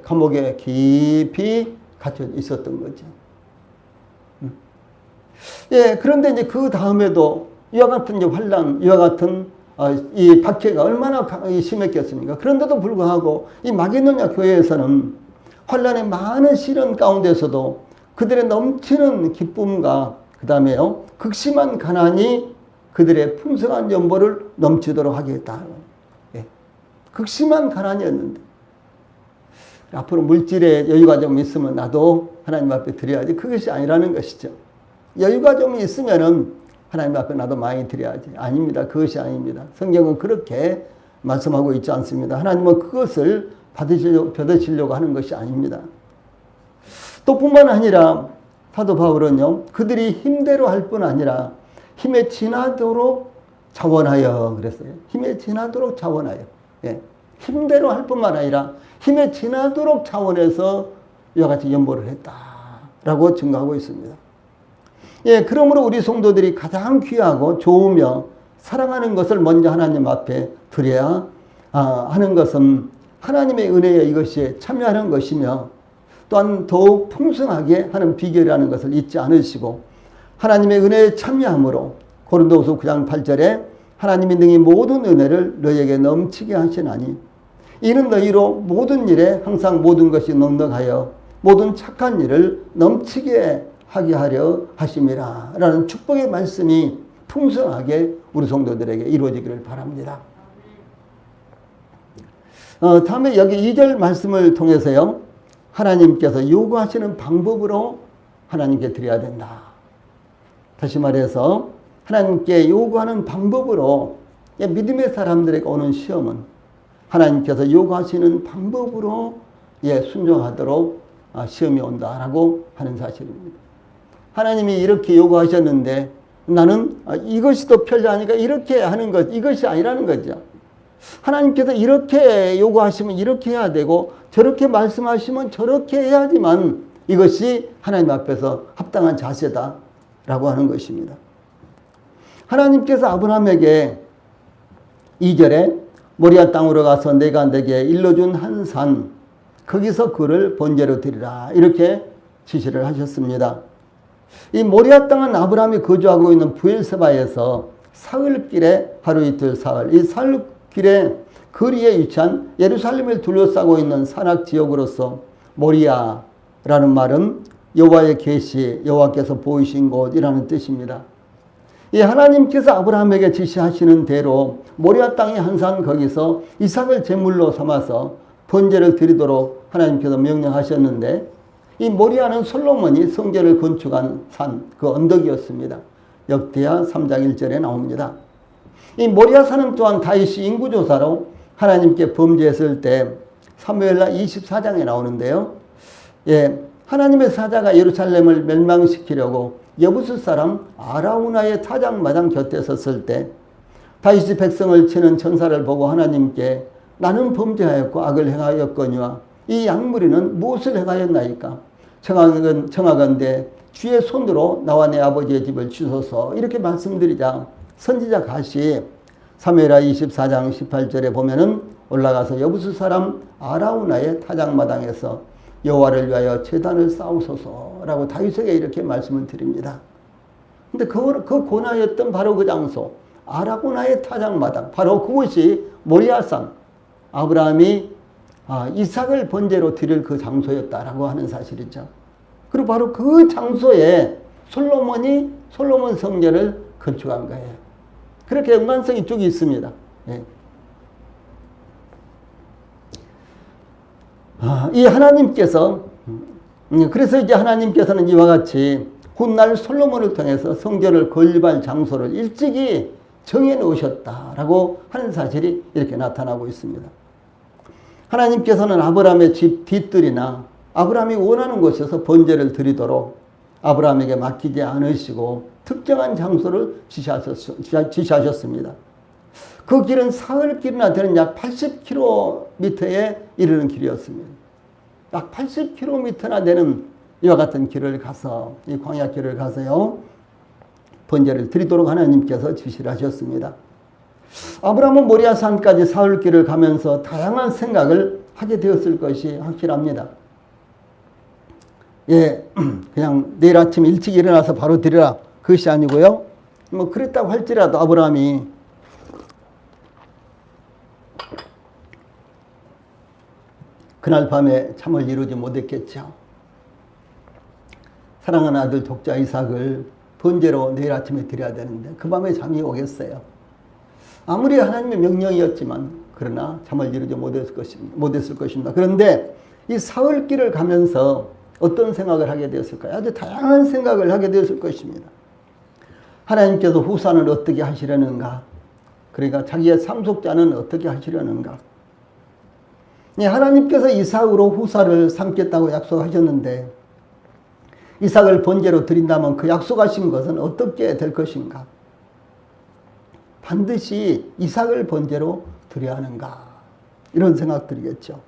감옥에 깊이 갇혀 있었던 거죠. 그런데 이제 그 다음에도 이와 같은 이제 환난, 이와 같은 이 박해가 얼마나 심했겠습니까? 그런데도 불구하고 이 마게도냐 교회에서는 환난의 많은 시련 가운데서도 그들의 넘치는 기쁨과 그 다음에요 극심한 가난이 그들의 풍성한 연보를 넘치도록 하겠다. 극심한 가난이었는데 앞으로 물질에 여유가 좀 있으면 나도 하나님 앞에 드려야지. 그것이 아니라는 것이죠. 여유가 좀 있으면은 하나님 앞에 나도 많이 드려야지. 아닙니다. 그것이 아닙니다. 성경은 그렇게 말씀하고 있지 않습니다. 하나님은 그것을 받으시려고 하는 것이 아닙니다. 또 뿐만 아니라 사도 바울은요 그들이 힘대로 할 뿐 아니라 힘에 지나도록 자원하여 그랬어요. 힘에 지나도록 자원하여. 힘대로 할 뿐만 아니라 힘에 지나도록 차원에서 이와 같이 연보를 했다라고 증거하고 있습니다. 예, 그러므로 우리 성도들이 가장 귀하고 좋으며 사랑하는 것을 먼저 하나님 앞에 드려야 하는 것은 하나님의 은혜에 이것이 참여하는 것이며 또한 더욱 풍성하게 하는 비결이라는 것을 잊지 않으시고 하나님의 은혜에 참여함으로 고린도후서 9장 8절에 하나님이 능히 모든 은혜를 너희에게 넘치게 하시나니 이는 너희로 모든 일에 항상 모든 것이 넉넉하여 모든 착한 일을 넘치게 하게 하려 하심이라 라는 축복의 말씀이 풍성하게 우리 성도들에게 이루어지기를 바랍니다. 다음에 여기 2절 말씀을 통해서요, 하나님께서 요구하시는 방법으로 하나님께 드려야 된다. 다시 말해서 하나님께 요구하는 방법으로, 믿음의 사람들에게 오는 시험은 하나님께서 요구하시는 방법으로 순종하도록 시험이 온다라고 하는 사실입니다. 하나님이 이렇게 요구하셨는데 나는 이것이 더 편리하니까 이렇게 하는 것, 이것이 아니라는 거죠. 하나님께서 이렇게 요구하시면 이렇게 해야 되고 저렇게 말씀하시면 저렇게 해야지만 이것이 하나님 앞에서 합당한 자세다라고 하는 것입니다. 하나님께서 아브라함에게 2절에 모리아 땅으로 가서 내가 내게 일러준 한 산 거기서 그를 번제로 드리라 이렇게 지시를 하셨습니다. 이 모리아 땅은 아브라함이 거주하고 있는 부엘세바에서 사흘길에 하루 이틀 사흘, 이 사흘길에 거리에 위치한 예루살렘을 둘러싸고 있는 산악 지역으로서 모리아라는 말은 여호와의 계시, 여호와께서 보이신 곳이라는 뜻입니다. 이 하나님께서 아브라함에게 지시하시는 대로 모리아 땅의 한 산 거기서 이삭을 제물로 삼아서 번제를 드리도록 하나님께서 명령하셨는데 이 모리아는 솔로몬이 성전을 건축한 산, 그 언덕이었습니다. 역대하 3장 1절에 나옵니다. 이 모리아 산은 또한 다윗이 인구조사로 하나님께 범죄했을 때 사무엘하 24장에 나오는데요. 하나님의 사자가 예루살렘을 멸망시키려고 여부스 사람 아라우나의 타작마당 곁에 섰을 때 다윗이 백성을 치는 천사를 보고 하나님께 나는 범죄하였고 악을 행하였거니와 이 양무리는 무엇을 행하였나이까? 청하건대 주의 손으로 나와 내 아버지의 집을 주소서 이렇게 말씀드리자 선지자 갓이 사무엘하 24장 18절에 보면은 올라가서 여부스 사람 아라우나의 타작마당에서 여호와를 위하여 제단을 쌓으소서라고 다윗에게 이렇게 말씀을 드립니다. 근데 그 고나였던 바로 그 장소 아라우나의 타작마당 바로 그곳이 모리아산 아브라함이 이삭을 번제로 드릴 그 장소였다라고 하는 사실이죠. 그리고 바로 그 장소에 솔로몬 성전을 건축한 거예요. 그렇게 연관성이 쭉 있습니다. 이 하나님께서 그래서 이제 하나님께서는 이와 같이 훗날 솔로몬을 통해서 성전을 건립할 장소를 일찍이 정해 놓으셨다라고 하는 사실이 이렇게 나타나고 있습니다. 하나님께서는 아브라함의 집 뒤뜰이나 아브라함이 원하는 곳에서 번제를 드리도록 아브라함에게 맡기지 않으시고 특정한 장소를 지시하셨습니다. 그 길은 사흘길이나 되는 약 80km에 이르는 길이었습니다. 약 80km나 되는 이와 같은 길을 가서 이 광야길을 가서요 번제를 드리도록 하나님께서 지시를 하셨습니다. 아브라함은 모리아산까지 사흘길을 가면서 다양한 생각을 하게 되었을 것이 확실합니다. 그냥 내일 아침 일찍 일어나서 바로 드리라 그것이 아니고요. 뭐 그랬다고 할지라도 아브라함이 그날 밤에 잠을 이루지 못했겠죠. 사랑하는 아들 독자 이삭을 번제로 내일 아침에 드려야 되는데 그 밤에 잠이 오겠어요. 아무리 하나님의 명령이었지만 그러나 잠을 이루지 못했을 것입니다. 그런데 이 사흘길을 가면서 어떤 생각을 하게 되었을까요? 아주 다양한 생각을 하게 되었을 것입니다. 하나님께서 후사는 어떻게 하시려는가? 그러니까 자기의 상속자는 어떻게 하시려는가? 하나님께서 이삭으로 후사를 삼겠다고 약속하셨는데 이삭을 번제로 드린다면 그 약속하신 것은 어떻게 될 것인가? 반드시 이삭을 번제로 드려야 하는가? 이런 생각들이겠죠.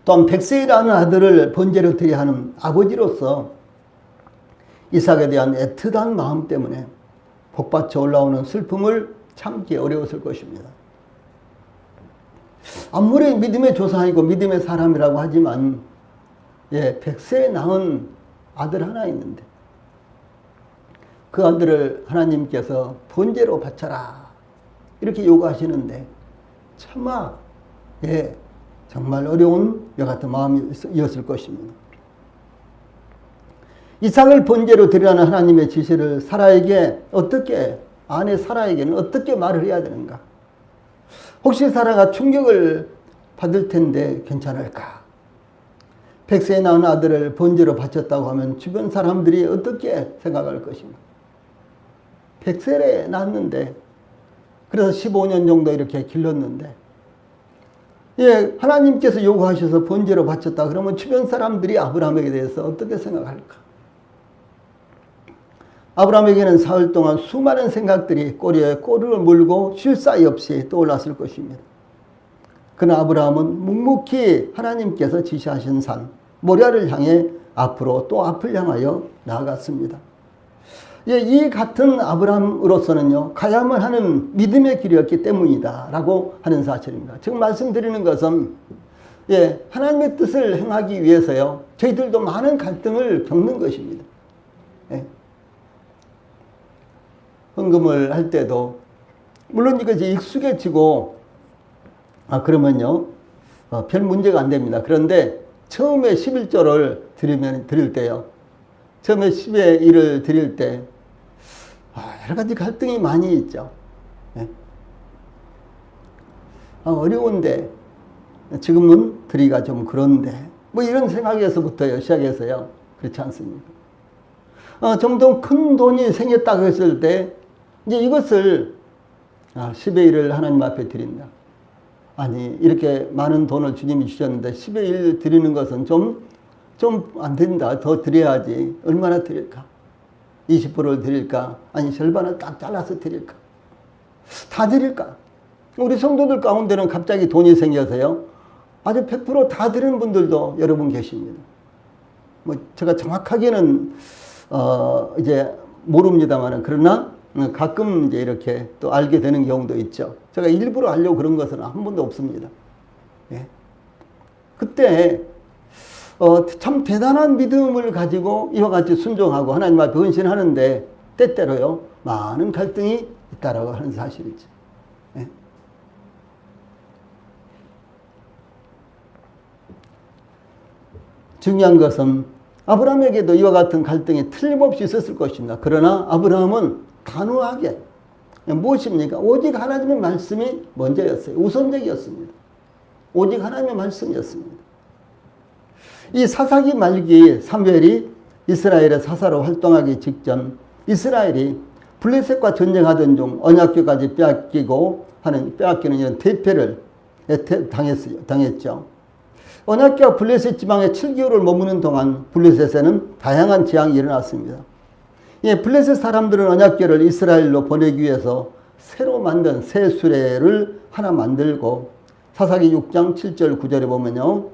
또한 백세라는 아들을 번제로 드려야 하는 아버지로서 이삭에 대한 애틋한 마음 때문에 복받쳐 올라오는 슬픔을 참기 어려웠을 것입니다. 아무리 믿음의 조상이고 믿음의 사람이라고 하지만 백세에 낳은 아들 하나 있는데 그 아들을 하나님께서 번제로 바쳐라 이렇게 요구하시는데 차마 정말 어려운 여 같은 마음이었을 것입니다. 이삭을 번제로 드리라는 하나님의 지시를 아내 사라에게는 어떻게 말을 해야 되는가? 혹시 사라가 충격을 받을 텐데 괜찮을까? 백세에 낳은 아들을 번제로 바쳤다고 하면 주변 사람들이 어떻게 생각할 것인가? 백세에 낳았는데 그래서 15년 정도 이렇게 길렀는데 하나님께서 요구하셔서 번제로 바쳤다 그러면 주변 사람들이 아브라함에게 대해서 어떻게 생각할까? 아브라함에게는 사흘 동안 수많은 생각들이 꼬리에 꼬리를 물고 쉴 사이 없이 떠올랐을 것입니다. 그러나 아브라함은 묵묵히 하나님께서 지시하신 산 모리아를 향해 앞으로 또 앞을 향하여 나아갔습니다. 이 같은 아브라함으로서는요, 가야만 하는 믿음의 길이었기 때문이다 라고 하는 사실입니다. 지금 말씀드리는 것은 하나님의 뜻을 행하기 위해서요, 저희들도 많은 갈등을 겪는 것입니다. 헌금을 할 때도 물론 이것이 익숙해지고 그러면요 별 문제가 안 됩니다. 그런데 처음에 11조를 드릴 때요, 처음에 10의 1을 드릴 때 여러 가지 갈등이 많이 있죠. 어려운데 지금은 드리기가 좀 그런데 이런 생각에서부터 시작해서요, 그렇지 않습니까? 정도 큰 돈이 생겼다고 했을 때 이제 이것을 10의 1을 하나님 앞에 드린다. 아니 이렇게 많은 돈을 주님이 주셨는데 10의 1 드리는 것은 좀 안 된다. 더 드려야지. 얼마나 드릴까? 20%를 드릴까? 아니 절반을 딱 잘라서 드릴까? 다 드릴까? 우리 성도들 가운데는 갑자기 돈이 생겨서요, 아주 100% 다 드리는 분들도 여러분 계십니다. 제가 정확하게는 이제 모릅니다만은 그러나 가끔 이제 이렇게 또 알게 되는 경우도 있죠. 제가 일부러 하려고 그런 것은 한 번도 없습니다. 그때 참 대단한 믿음을 가지고 이와 같이 순종하고 하나님 앞에 헌신하는데 때때로요 많은 갈등이 있다라고 하는 사실이죠. 중요한 것은 아브라함에게도 이와 같은 갈등이 틀림없이 있었을 것입니다. 그러나 아브라함은 단호하게 무엇입니까? 오직 하나님의 말씀이 먼저였어요. 우선적이었습니다. 오직 하나님의 말씀이었습니다. 이 사사기 말기 사무엘이 이스라엘의 사사로 활동하기 직전 이스라엘이 블레셋과 전쟁하던 중 언약궤까지 빼앗기는 이런 대패를 당했죠. 언약궤가 블레셋 지방에 7개월을 머무는 동안 블레셋에는 다양한 재앙이 일어났습니다. 블레셋 사람들은 언약궤를 이스라엘로 보내기 위해서 새로 만든 새 수레를 하나 만들고 사사기 6장 7절 9절에 보면요,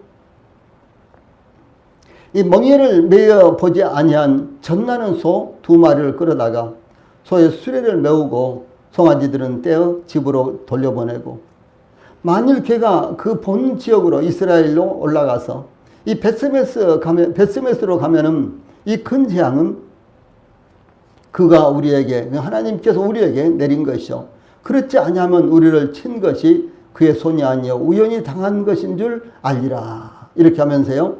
이 멍에를 메어 보지 아니한 젖나는 소 2마리를 끌어다가 소의 수레를 메우고 송아지들은 떼어 집으로 돌려보내고, 만일 걔가 그 본 지역으로 이스라엘로 올라가서 이 벳세메스로 가면은 이 큰 재앙은 그가 하나님께서 우리에게 내린 것이요, 그렇지 아니하면 우리를 친 것이 그의 손이 아니요 우연히 당한 것인 줄 알리라. 이렇게 하면서요,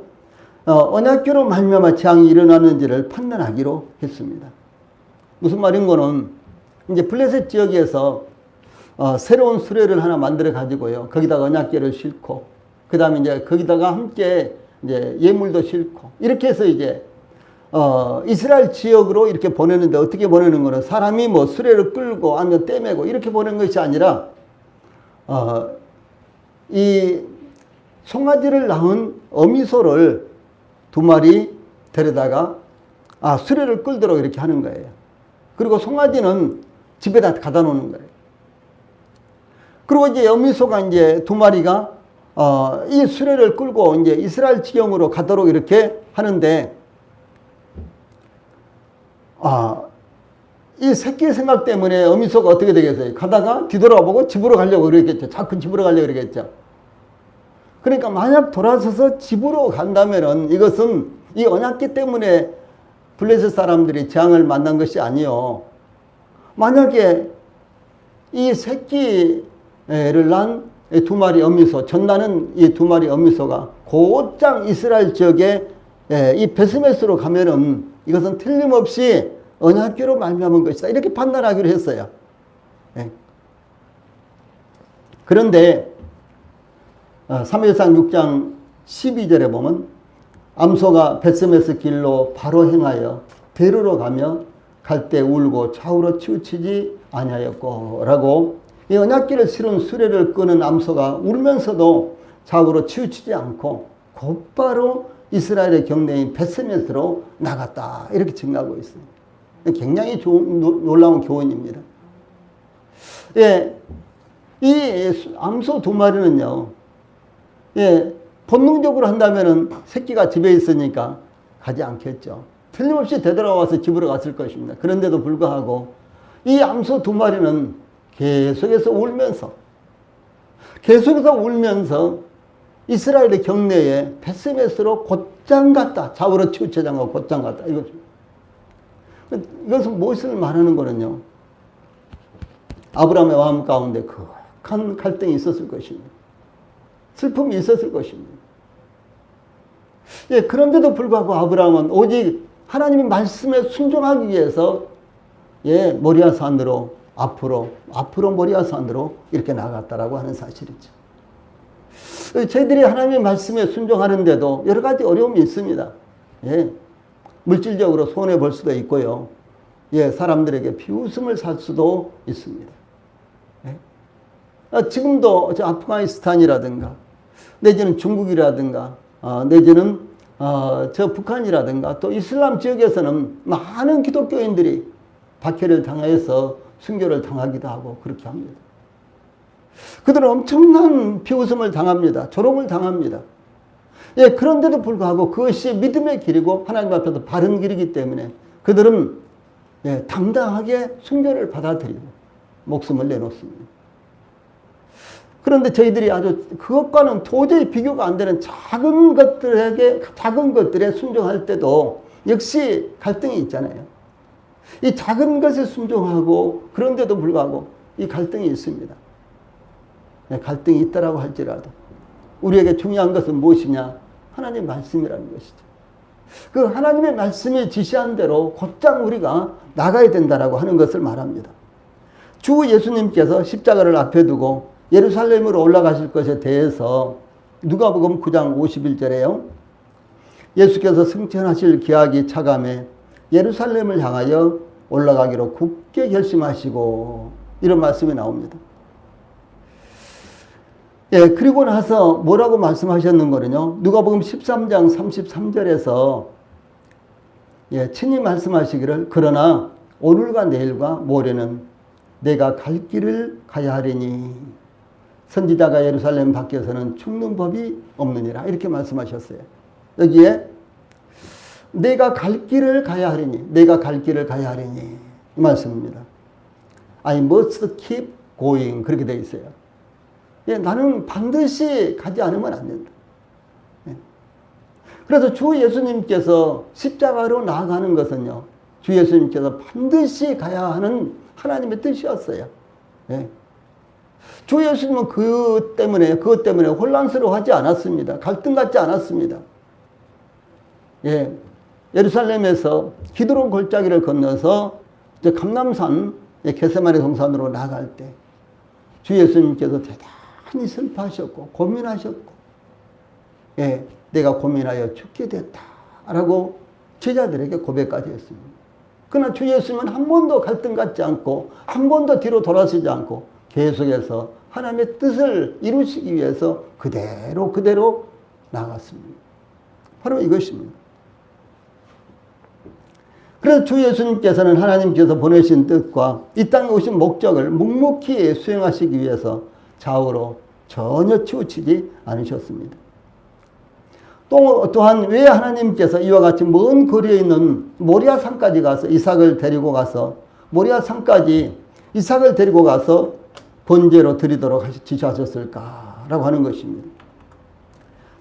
언약궤로 말미암아 재앙이 일어나는지를 판단하기로 했습니다. 무슨 말인고는 이제 블레셋 지역에서 새로운 수레를 하나 만들어 가지고요, 거기다가 언약궤를 싣고, 그 다음에 이제 거기다가 함께 이제 예물도 싣고, 이렇게 해서 이제 이스라엘 지역으로 이렇게 보내는데, 어떻게 보내는 거는 사람이 수레를 끌고 아니면 떼매고 이렇게 보내는 것이 아니라 이 송아지를 낳은 어미소를 2마리 데려다가 수레를 끌도록 이렇게 하는 거예요. 그리고 송아지는 집에다 갖다 놓는 거예요. 그리고 이제 어미소가 이제 2마리가 이 수레를 끌고 이제 이스라엘 지경으로 가도록 이렇게 하는데, 이 새끼 생각 때문에 어미소가 어떻게 되겠어요? 가다가 뒤돌아보고 집으로 가려고 그러겠죠. 자꾸 집으로 가려고 그러겠죠. 그러니까 만약 돌아서서 집으로 간다면은 이것은 이 언약궤 때문에 블레셋 사람들이 재앙을 만난 것이 아니요. 만약에 이 새끼를 난 두 마리 어미소, 전나는 이 두 마리 어미소가 곧장 이스라엘 지역에 이 베스메스로 가면은 이것은 틀림없이 언약궤로 말미암은 것이다. 이렇게 판단하기로 했어요. 그런데 사무엘상 6장 12절에 보면 암소가 베스메스 길로 바로 행하여 대로로 가며 갈 때 울고 좌우로 치우치지 아니하였고 라고, 이 언약궤를 실은 수레를 끄는 암소가 울면서도 좌우로 치우치지 않고 곧바로 이스라엘의 경내인 베스메스로 나갔다. 이렇게 증가하고 있습니다. 굉장히 놀라운 교훈입니다. 예, 이 암소 두 마리는요, 예, 본능적으로 한다면은 새끼가 집에 있으니까 가지 않겠죠. 틀림없이 되돌아와서 집으로 갔을 것입니다. 그런데도 불구하고 이 암소 두 마리는 계속해서 울면서 이스라엘의 경내에 베스메스로 곧장 갔다. 좌우로 치우치지 않고 곧장 갔다. 이것은 무엇을 말하는 거는요, 아브라함의 마음 가운데 극한 갈등이 있었을 것입니다. 슬픔이 있었을 것입니다. 예, 그런데도 불구하고 아브라함은 오직 하나님의 말씀에 순종하기 위해서, 예, 모리아 산으로 앞으로 모리아 산으로 이렇게 나갔다라고 하는 사실이죠. 저희들이 하나님의 말씀에 순종하는데도 여러 가지 어려움이 있습니다. 예, 물질적으로 손해 볼 수도 있고요. 예, 사람들에게 비웃음을 살 수도 있습니다. 예? 지금도 저 아프가니스탄이라든가, 내지는 중국이라든가, 내지는 저 북한이라든가, 또 이슬람 지역에서는 많은 기독교인들이 박해를 당해서 순교를 당하기도 하고 그렇게 합니다. 그들은 엄청난 비웃음을 당합니다. 조롱을 당합니다. 예, 그런데도 불구하고 그것이 믿음의 길이고 하나님 앞에서 바른 길이기 때문에 그들은, 예, 당당하게 순교를 받아들이고 목숨을 내놓습니다. 그런데 저희들이 아주 그것과는 도저히 비교가 안 되는 작은 것들에 순종할 때도 역시 갈등이 있잖아요. 이 작은 것에 순종하고 그런데도 불구하고 이 갈등이 있습니다. 네, 갈등이 있다라고 할지라도 우리에게 중요한 것은 무엇이냐? 하나님의 말씀이라는 것이죠. 그 하나님의 말씀이 지시한 대로 곧장 우리가 나가야 된다라고 하는 것을 말합니다. 주 예수님께서 십자가를 앞에 두고 예루살렘으로 올라가실 것에 대해서 누가복음 9장 51절에요. 예수께서 승천하실 기약이 차감해 예루살렘을 향하여 올라가기로 굳게 결심하시고, 이런 말씀이 나옵니다. 예, 그리고 나서 뭐라고 말씀하셨는 거는요, 누가복음 13장 33절에서 예, 친히 말씀하시기를 그러나 오늘과 내일과 모레는 내가 갈 길을 가야 하리니 선지자가 예루살렘 밖에서는 죽는 법이 없느니라, 이렇게 말씀하셨어요. 여기에 내가 갈 길을 가야 하리니, 내가 갈 길을 가야 하리니, 이 말씀입니다. I must keep going, 그렇게 되어 있어요. 예, 나는 반드시 가지 않으면 안 된다. 예. 그래서 주 예수님께서 십자가로 나아가는 것은요, 주 예수님께서 반드시 가야 하는 하나님의 뜻이었어요. 예. 주 예수님은 그것 때문에 혼란스러워하지 않았습니다. 갈등 갖지 않았습니다. 예. 예루살렘에서 기드론 골짜기를 건너서 이제 감람산 겟세마네 동산으로 나갈 때 주 예수님께서 대단히 슬퍼하셨고 고민하셨고, 예, 내가 고민하여 죽게 됐다라고 제자들에게 고백까지 했습니다. 그러나 주 예수님은 한 번도 갈등 갖지 않고 한 번도 뒤로 돌아서지 않고 계속해서 하나님의 뜻을 이루시기 위해서 그대로 나갔습니다. 바로 이것입니다. 그래서 주 예수님께서는 하나님께서 보내신 뜻과 이 땅에 오신 목적을 묵묵히 수행하시기 위해서 좌우로 전혀 치우치지 않으셨습니다. 또한 왜 하나님께서 이와 같이 먼 거리에 있는 모리아 산까지 가서 이삭을 데리고 가서 모리아 산까지 이삭을 데리고 가서 번제로 드리도록 지시하셨을까라고 하는 것입니다.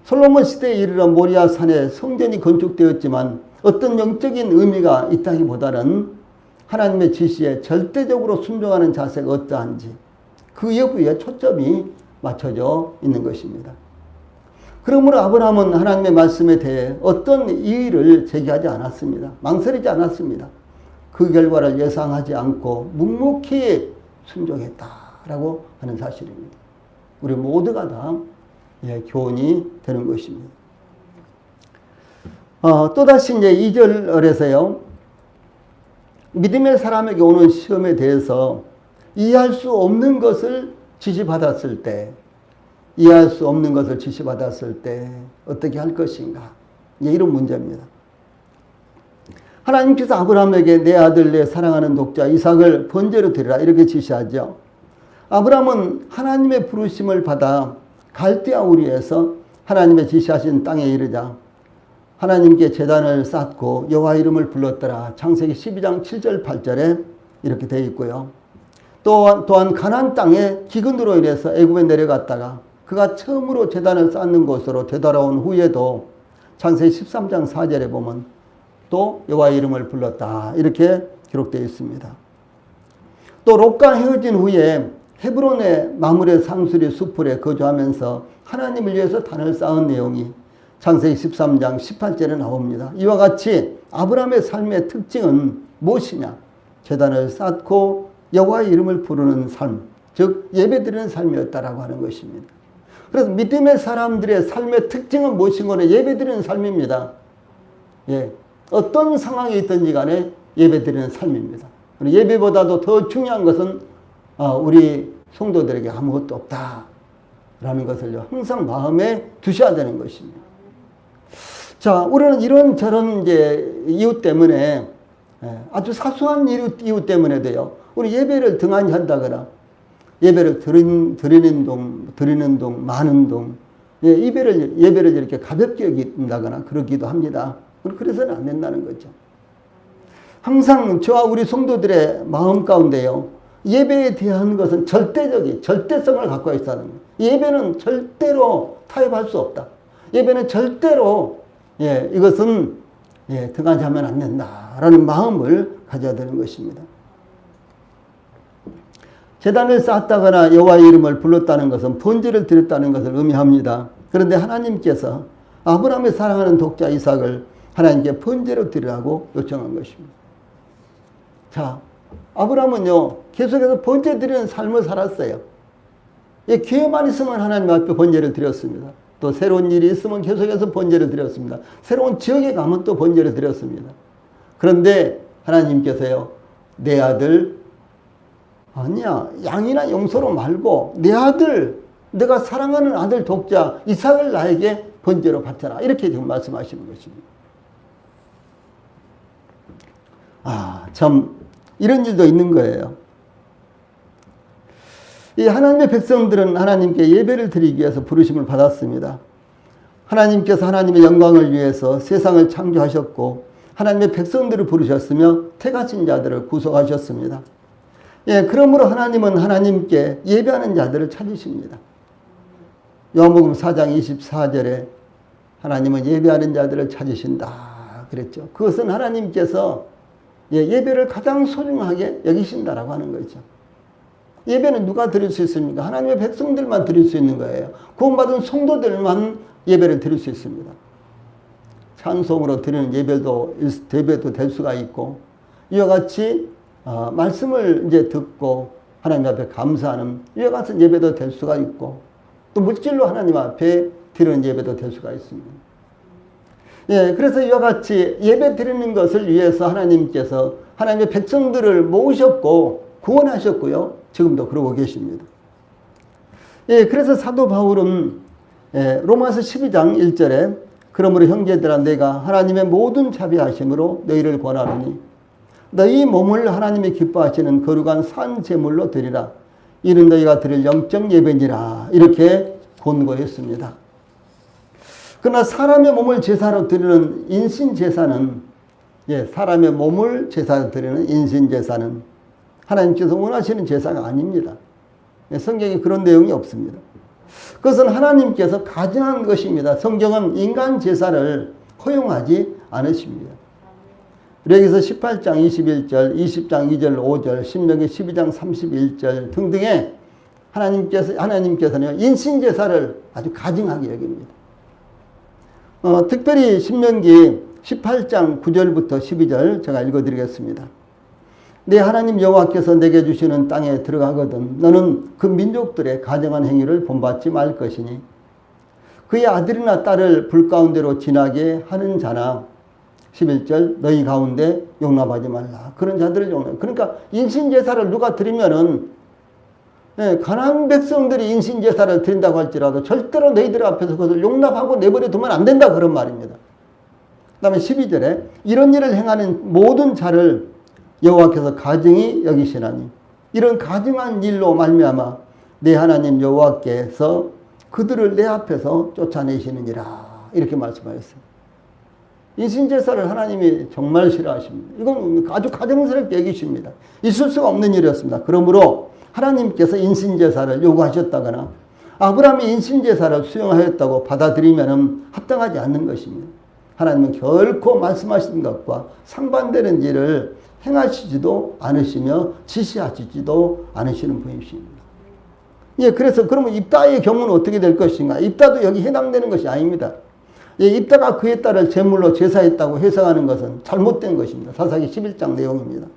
솔로몬 시대에 이르러 모리아 산에 성전이 건축되었지만 어떤 영적인 의미가 있다기보다는 하나님의 지시에 절대적으로 순종하는 자세가 어떠한지 그 여부에 초점이 맞춰져 있는 것입니다. 그러므로 아브라함은 하나님의 말씀에 대해 어떤 이의를 제기하지 않았습니다. 망설이지 않았습니다. 그 결과를 예상하지 않고 묵묵히 순종했다라고 하는 사실입니다. 우리 모두가 다 교훈이 되는 것입니다. 또다시 이제 2절에서요. 믿음의 사람에게 오는 시험에 대해서 이해할 수 없는 것을 지시받았을 때 이해할 수 없는 것을 지시받았을 때 어떻게 할 것인가? 이런 문제입니다. 하나님께서 아브라함에게 내 아들 내 사랑하는 독자 이삭을 번제로 드리라 이렇게 지시하죠. 아브라함은 하나님의 부르심을 받아 갈대아 우리에서 하나님의 지시하신 땅에 이르자 하나님께 제단을 쌓고 여호와 이름을 불렀더라. 창세기 12장 7절 8절에 이렇게 되어 있고요. 또한 가나안 땅에 기근으로 인해서 애굽에 내려갔다가 그가 처음으로 제단을 쌓는 곳으로 되돌아온 후에도 창세기 13장 4절에 보면 또 여호와 이름을 불렀다 이렇게 기록되어 있습니다. 또 롯과 헤어진 후에 헤브론의 마므레 상수리 수풀에 거주하면서 하나님을 위해서 단을 쌓은 내용이 창세기 13장 18절에 나옵니다. 이와 같이 아브라함의 삶의 특징은 무엇이냐? 제단을 쌓고 여호와의 이름을 부르는 삶, 즉 예배드리는 삶이었다라고 하는 것입니다. 그래서 믿음의 사람들의 삶의 특징은 무엇인가는 예배드리는 삶입니다. 예, 어떤 상황이 있든지 간에 예배드리는 삶입니다. 예배보다도 더 중요한 것은 우리 성도들에게 아무것도 없다라는 것을 항상 마음에 두셔야 되는 것입니다. 자, 우리는 이런저런 이유 때문에 아주 사소한 이유 때문에도요. 우리 예배를 등한히 한다거나 예배를 드리는 동, 많은 동, 예배를 이렇게 가볍게 여긴다거나 그러기도 합니다. 그래서는 안 된다는 거죠. 항상 저와 우리 성도들의 마음 가운데요. 예배에 대한 것은 절대성을 갖고 있어야 합니다. 예배는 절대로 타협할 수 없다. 예배는 절대로 이것은 등한히 하면 안 된다라는 마음을 가져야 되는 것입니다. 제단을 쌓았다거나 여호와의 이름을 불렀다는 것은 번제를 드렸다는 것을 의미합니다. 그런데 하나님께서 아브라함의 사랑하는 독자 이삭을 하나님께 번제로 드리라고 요청한 것입니다. 자, 아브라함은요 계속해서 번제 드리는 삶을 살았어요. 기회만 있으면 하나님 앞에 번제를 드렸습니다. 또 새로운 일이 있으면 계속해서 번제를 드렸습니다. 새로운 지역에 가면 또 번제를 드렸습니다. 그런데 하나님께서요 내 아들 아니야 양이나 염소로 말고 내 아들 내가 사랑하는 아들 독자 이삭을 나에게 번제로 바쳐라 이렇게 지금 말씀하시는 것입니다. 참 이런 일도 있는 거예요. 이 하나님의 백성들은 하나님께 예배를 드리기 위해서 부르심을 받았습니다. 하나님께서 하나님의 영광을 위해서 세상을 창조하셨고 하나님의 백성들을 부르셨으며 택하신 자들을 구속하셨습니다. 그러므로 하나님은 하나님께 예배하는 자들을 찾으십니다. 요한복음 4장 24절에 하나님은 예배하는 자들을 찾으신다 그랬죠. 그것은 하나님께서 예배를 가장 소중하게 여기신다라고 하는 거죠. 예배는 누가 드릴 수 있습니까? 하나님의 백성들만 드릴 수 있는 거예요. 구원받은 성도들만 예배를 드릴 수 있습니다. 찬송으로 드리는 예배도 될 수가 있고 이와 같이 말씀을 듣고 하나님 앞에 감사하는 이와 같은 예배도 될 수가 있고 또 물질로 하나님 앞에 드리는 예배도 될 수가 있습니다. 그래서 이와 같이 예배 드리는 것을 위해서 하나님께서 하나님의 백성들을 모으셨고 구원하셨고요. 지금도 그러고 계십니다. 그래서 사도 바울은 로마서 12장 1절에 그러므로 형제들아 내가 하나님의 모든 자비하심으로 너희를 권하노니 너희 몸을 하나님이 기뻐하시는 거룩한 산 제물로 드리라. 이는 너희가 드릴 영적 예배니라 이렇게 권고했습니다. 그러나 사람의 몸을 제사로 드리는 인신제사는 사람의 몸을 제사로 드리는 인신제사는 하나님께서 원하시는 제사가 아닙니다. 성경에 그런 내용이 없습니다. 그것은 하나님께서 가증한 것입니다. 성경은 인간 제사를 허용하지 않으십니다. 레위기서 18장 21절, 20장 2절 5절, 신명기 12장 31절 등등의 하나님께서는 인신제사를 아주 가증하게 여깁니다. 특별히 신명기 18장 9절부터 12절 제가 읽어드리겠습니다. 내 하나님 여호와께서 내게 주시는 땅에 들어가거든 너는 그 민족들의 가증한 행위를 본받지 말 것이니 그의 아들이나 딸을 불 가운데로 지나게 하는 자나 11절 너희 가운데 용납하지 말라. 그런 자들을 용납. 그러니까 인신제사를 누가 드리면은 가나안 백성들이 인신제사를 드린다고 할지라도 절대로 너희들 앞에서 그것을 용납하고 내버려 두면 안 된다 그런 말입니다. 그 다음에 12절에 이런 일을 행하는 모든 자를 여호와께서 가증히 여기시나니 이런 가증한 일로 말미암아 내 하나님 여호와께서 그들을 내 앞에서 쫓아내시느니라 이렇게 말씀하셨습니다. 인신제사를 하나님이 정말 싫어하십니다. 이건 아주 가증스럽게 여기십니다. 있을 수가 없는 일이었습니다. 그러므로 하나님께서 인신제사를 요구하셨다거나 아브라함이 인신제사를 수용하였다고 받아들이면 합당하지 않는 것입니다. 하나님은 결코 말씀하신 것과 상반되는 일을 행하시지도 않으시며 지시하시지도 않으시는 분이십니다. 그래서 그러면 입다의 경우는 어떻게 될 것인가? 입다도 여기 해당되는 것이 아닙니다. 입다가 그의 딸을 제물로 제사했다고 해석하는 것은 잘못된 것입니다. 사사기 11장 내용입니다.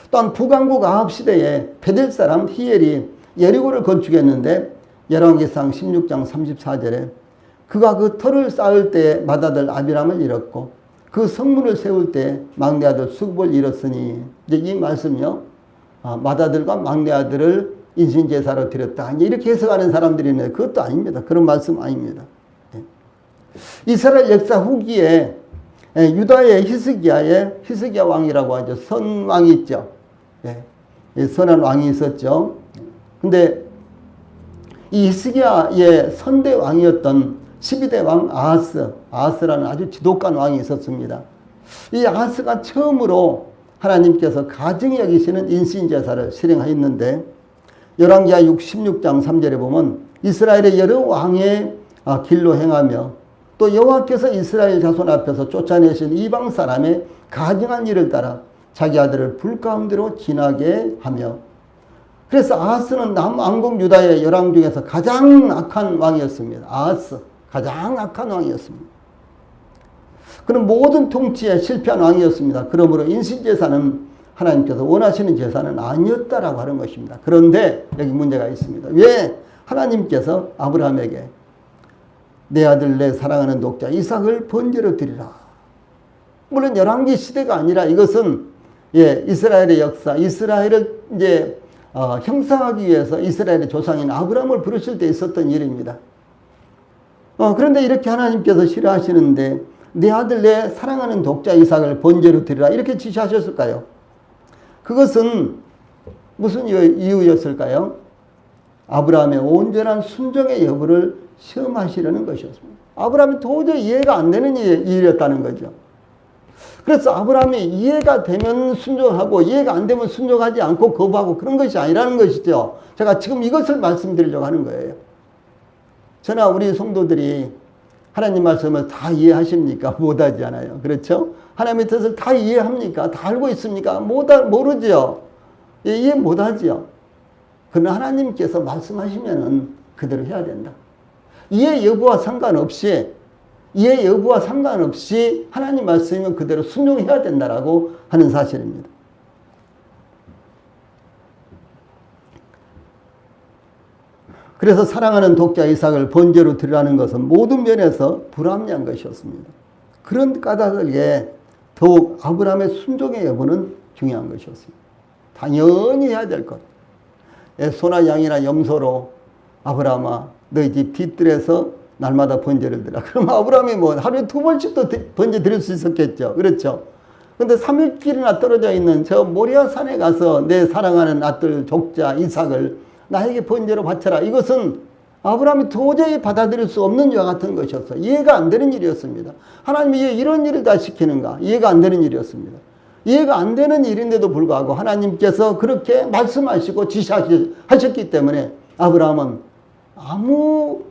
또한 북왕국 아합 시대에 베델 사람 히엘이 여리고를 건축했는데 열왕기상 16장 34절에 그가 그 터를 쌓을 때에 맏아들 아비람을 잃었고 그 성문을 세울 때 막내 아들 수급을 잃었으니 이 말씀이요. 맏아들과 막내 아들을 인신제사로 드렸다. 이렇게 해석하는 사람들이 있는데 그것도 아닙니다. 그런 말씀 아닙니다. 이스라엘 역사 후기에 유다의 히스기야 왕이라고 하죠. 선왕이 있죠. 선한 왕이 있었죠. 근데 이 히스기야의 선대 왕이었던 12대 왕 아하스라는 아주 지독한 왕이 있었습니다. 이 아하스가 처음으로 하나님께서 가증히 여기시는 인신제사를 실행하였는데 열왕기하 16장 3절에 보면 이스라엘의 여러 왕의 길로 행하며 또 여호와께서 이스라엘 자손 앞에서 쫓아내신 이방 사람의 가증한 일을 따라 자기 아들을 불 가운데로 지나게 하며 그래서 아하스는 남왕국 유다의 열왕 중에서 가장 악한 왕이었습니다. 아하스 가장 악한 왕이었습니다. 그는 모든 통치에 실패한 왕이었습니다. 그러므로 인신제사는 하나님께서 원하시는 제사는 아니었다라고 하는 것입니다. 그런데 여기 문제가 있습니다. 왜 하나님께서 아브라함에게 내 아들 내 사랑하는 독자 이삭을 번제로 드리라. 물론 열왕기 시대가 아니라 이것은 이스라엘의 역사, 이스라엘을 형상하기 위해서 이스라엘의 조상인 아브라함을 부르실 때 있었던 일입니다. 그런데 이렇게 하나님께서 싫어하시는데 내 아들 내 사랑하는 독자 이삭을 번제로 드리라 이렇게 지시하셨을까요? 그것은 무슨 이유였을까요? 아브라함의 온전한 순종의 여부를 시험하시려는 것이었습니다. 아브라함이 도저히 이해가 안 되는 일이었다는 거죠. 그래서 아브라함이 이해가 되면 순종하고 이해가 안 되면 순종하지 않고 거부하고 그런 것이 아니라는 것이죠. 제가 지금 이것을 말씀드리려고 하는 거예요. 저나 우리 성도들이 하나님 말씀을 다 이해하십니까? 못하지 않아요. 그렇죠? 하나님의 뜻을 다 이해합니까? 다 알고 있습니까? 모르죠. 이해 못하죠. 그러나 하나님께서 말씀하시면은 그대로 해야 된다. 이해 여부와 상관없이 하나님 말씀이면 그대로 순종해야 된다라고 하는 사실입니다. 그래서 사랑하는 독자 이삭을 번제로 드리라는 것은 모든 면에서 불합리한 것이었습니다. 그런 까닭에 더욱 아브라함의 순종의 여부는 중요한 것이었습니다. 당연히 해야 될 것. 소나 양이나 염소로 아브라함아 너희 집 뒤뜰에서 날마다 번제를 드리라. 그럼 아브라함이 하루에 2번씩도 번제 드릴 수 있었겠죠. 그렇죠. 근데 3일길이나 떨어져 있는 저 모리아 산에 가서 내 사랑하는 아들 족자 이삭을 나에게 번제로 바쳐라. 이것은 아브라함이 도저히 받아들일 수 없는 일과 같은 것이었어요. 이해가 안 되는 일이었습니다. 하나님이 왜 이런 일을 다 시키는가? 이해가 안 되는 일이었습니다. 이해가 안 되는 일인데도 불구하고 하나님께서 그렇게 말씀하시고 지시하셨기 때문에 아브라함은 아무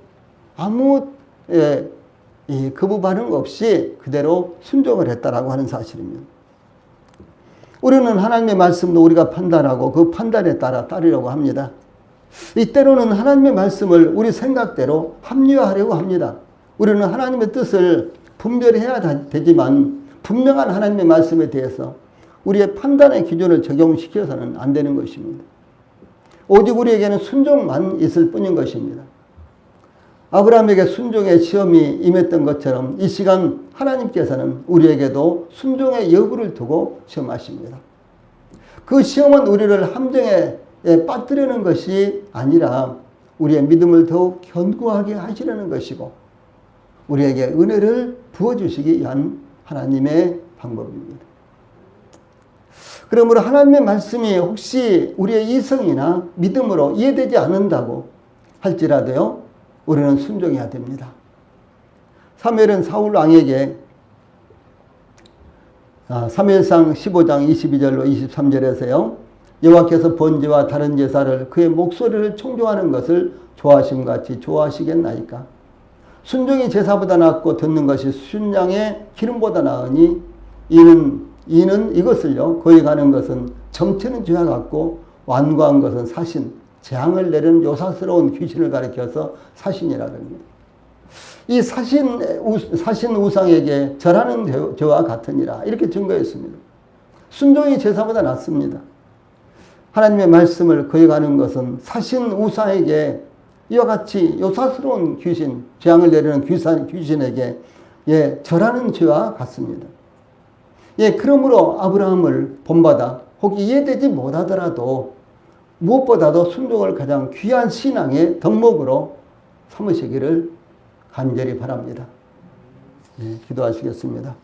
거부 반응 없이 그대로 순종을 했다라고 하는 사실입니다. 우리는 하나님의 말씀도 우리가 판단하고 그 판단에 따라 따르려고 합니다. 이때로는 하나님의 말씀을 우리 생각대로 합리화하려고 합니다. 우리는 하나님의 뜻을 분별해야 되지만 분명한 하나님의 말씀에 대해서 우리의 판단의 기준을 적용시켜서는 안 되는 것입니다. 오직 우리에게는 순종만 있을 뿐인 것입니다. 아브라함에게 순종의 시험이 임했던 것처럼 이 시간 하나님께서는 우리에게도 순종의 여부를 두고 시험하십니다. 그 시험은 우리를 함정에 빠뜨리는 것이 아니라 우리의 믿음을 더욱 견고하게 하시려는 것이고 우리에게 은혜를 부어주시기 위한 하나님의 방법입니다. 그러므로 하나님의 말씀이 혹시 우리의 이성이나 믿음으로 이해되지 않는다고 할지라도요, 우리는 순종해야 됩니다. 사무엘은 사울 왕에게 사무엘상 15장 22절로 23절에서요. 여호와께서 번제와 다른 제사를 그의 목소리를 청종하는 것을 좋아하심같이 좋아하시겠나이까. 순종이 제사보다 낫고 듣는 것이 순양의 기름보다 나으니 이는 이것을요. 거역하는 것은 점치는 죄와 같고 완고한 것은 사신, 재앙을 내리는 요사스러운 귀신을 가리켜서 사신이라고 합니다. 이 사신 우상에게 절하는 죄와 같으니라 이렇게 증거했습니다. 순종이 제사보다 낫습니다. 하나님의 말씀을 거역하는 것은 사신 우상에게 이와 같이 요사스러운 귀신, 재앙을 내리는 귀신에게 절하는 죄와 같습니다. 그러므로 아브라함을 본받아 혹 이해되지 못하더라도 무엇보다도 순종을 가장 귀한 신앙의 덕목으로 삼으시기를 간절히 바랍니다. 기도하시겠습니다.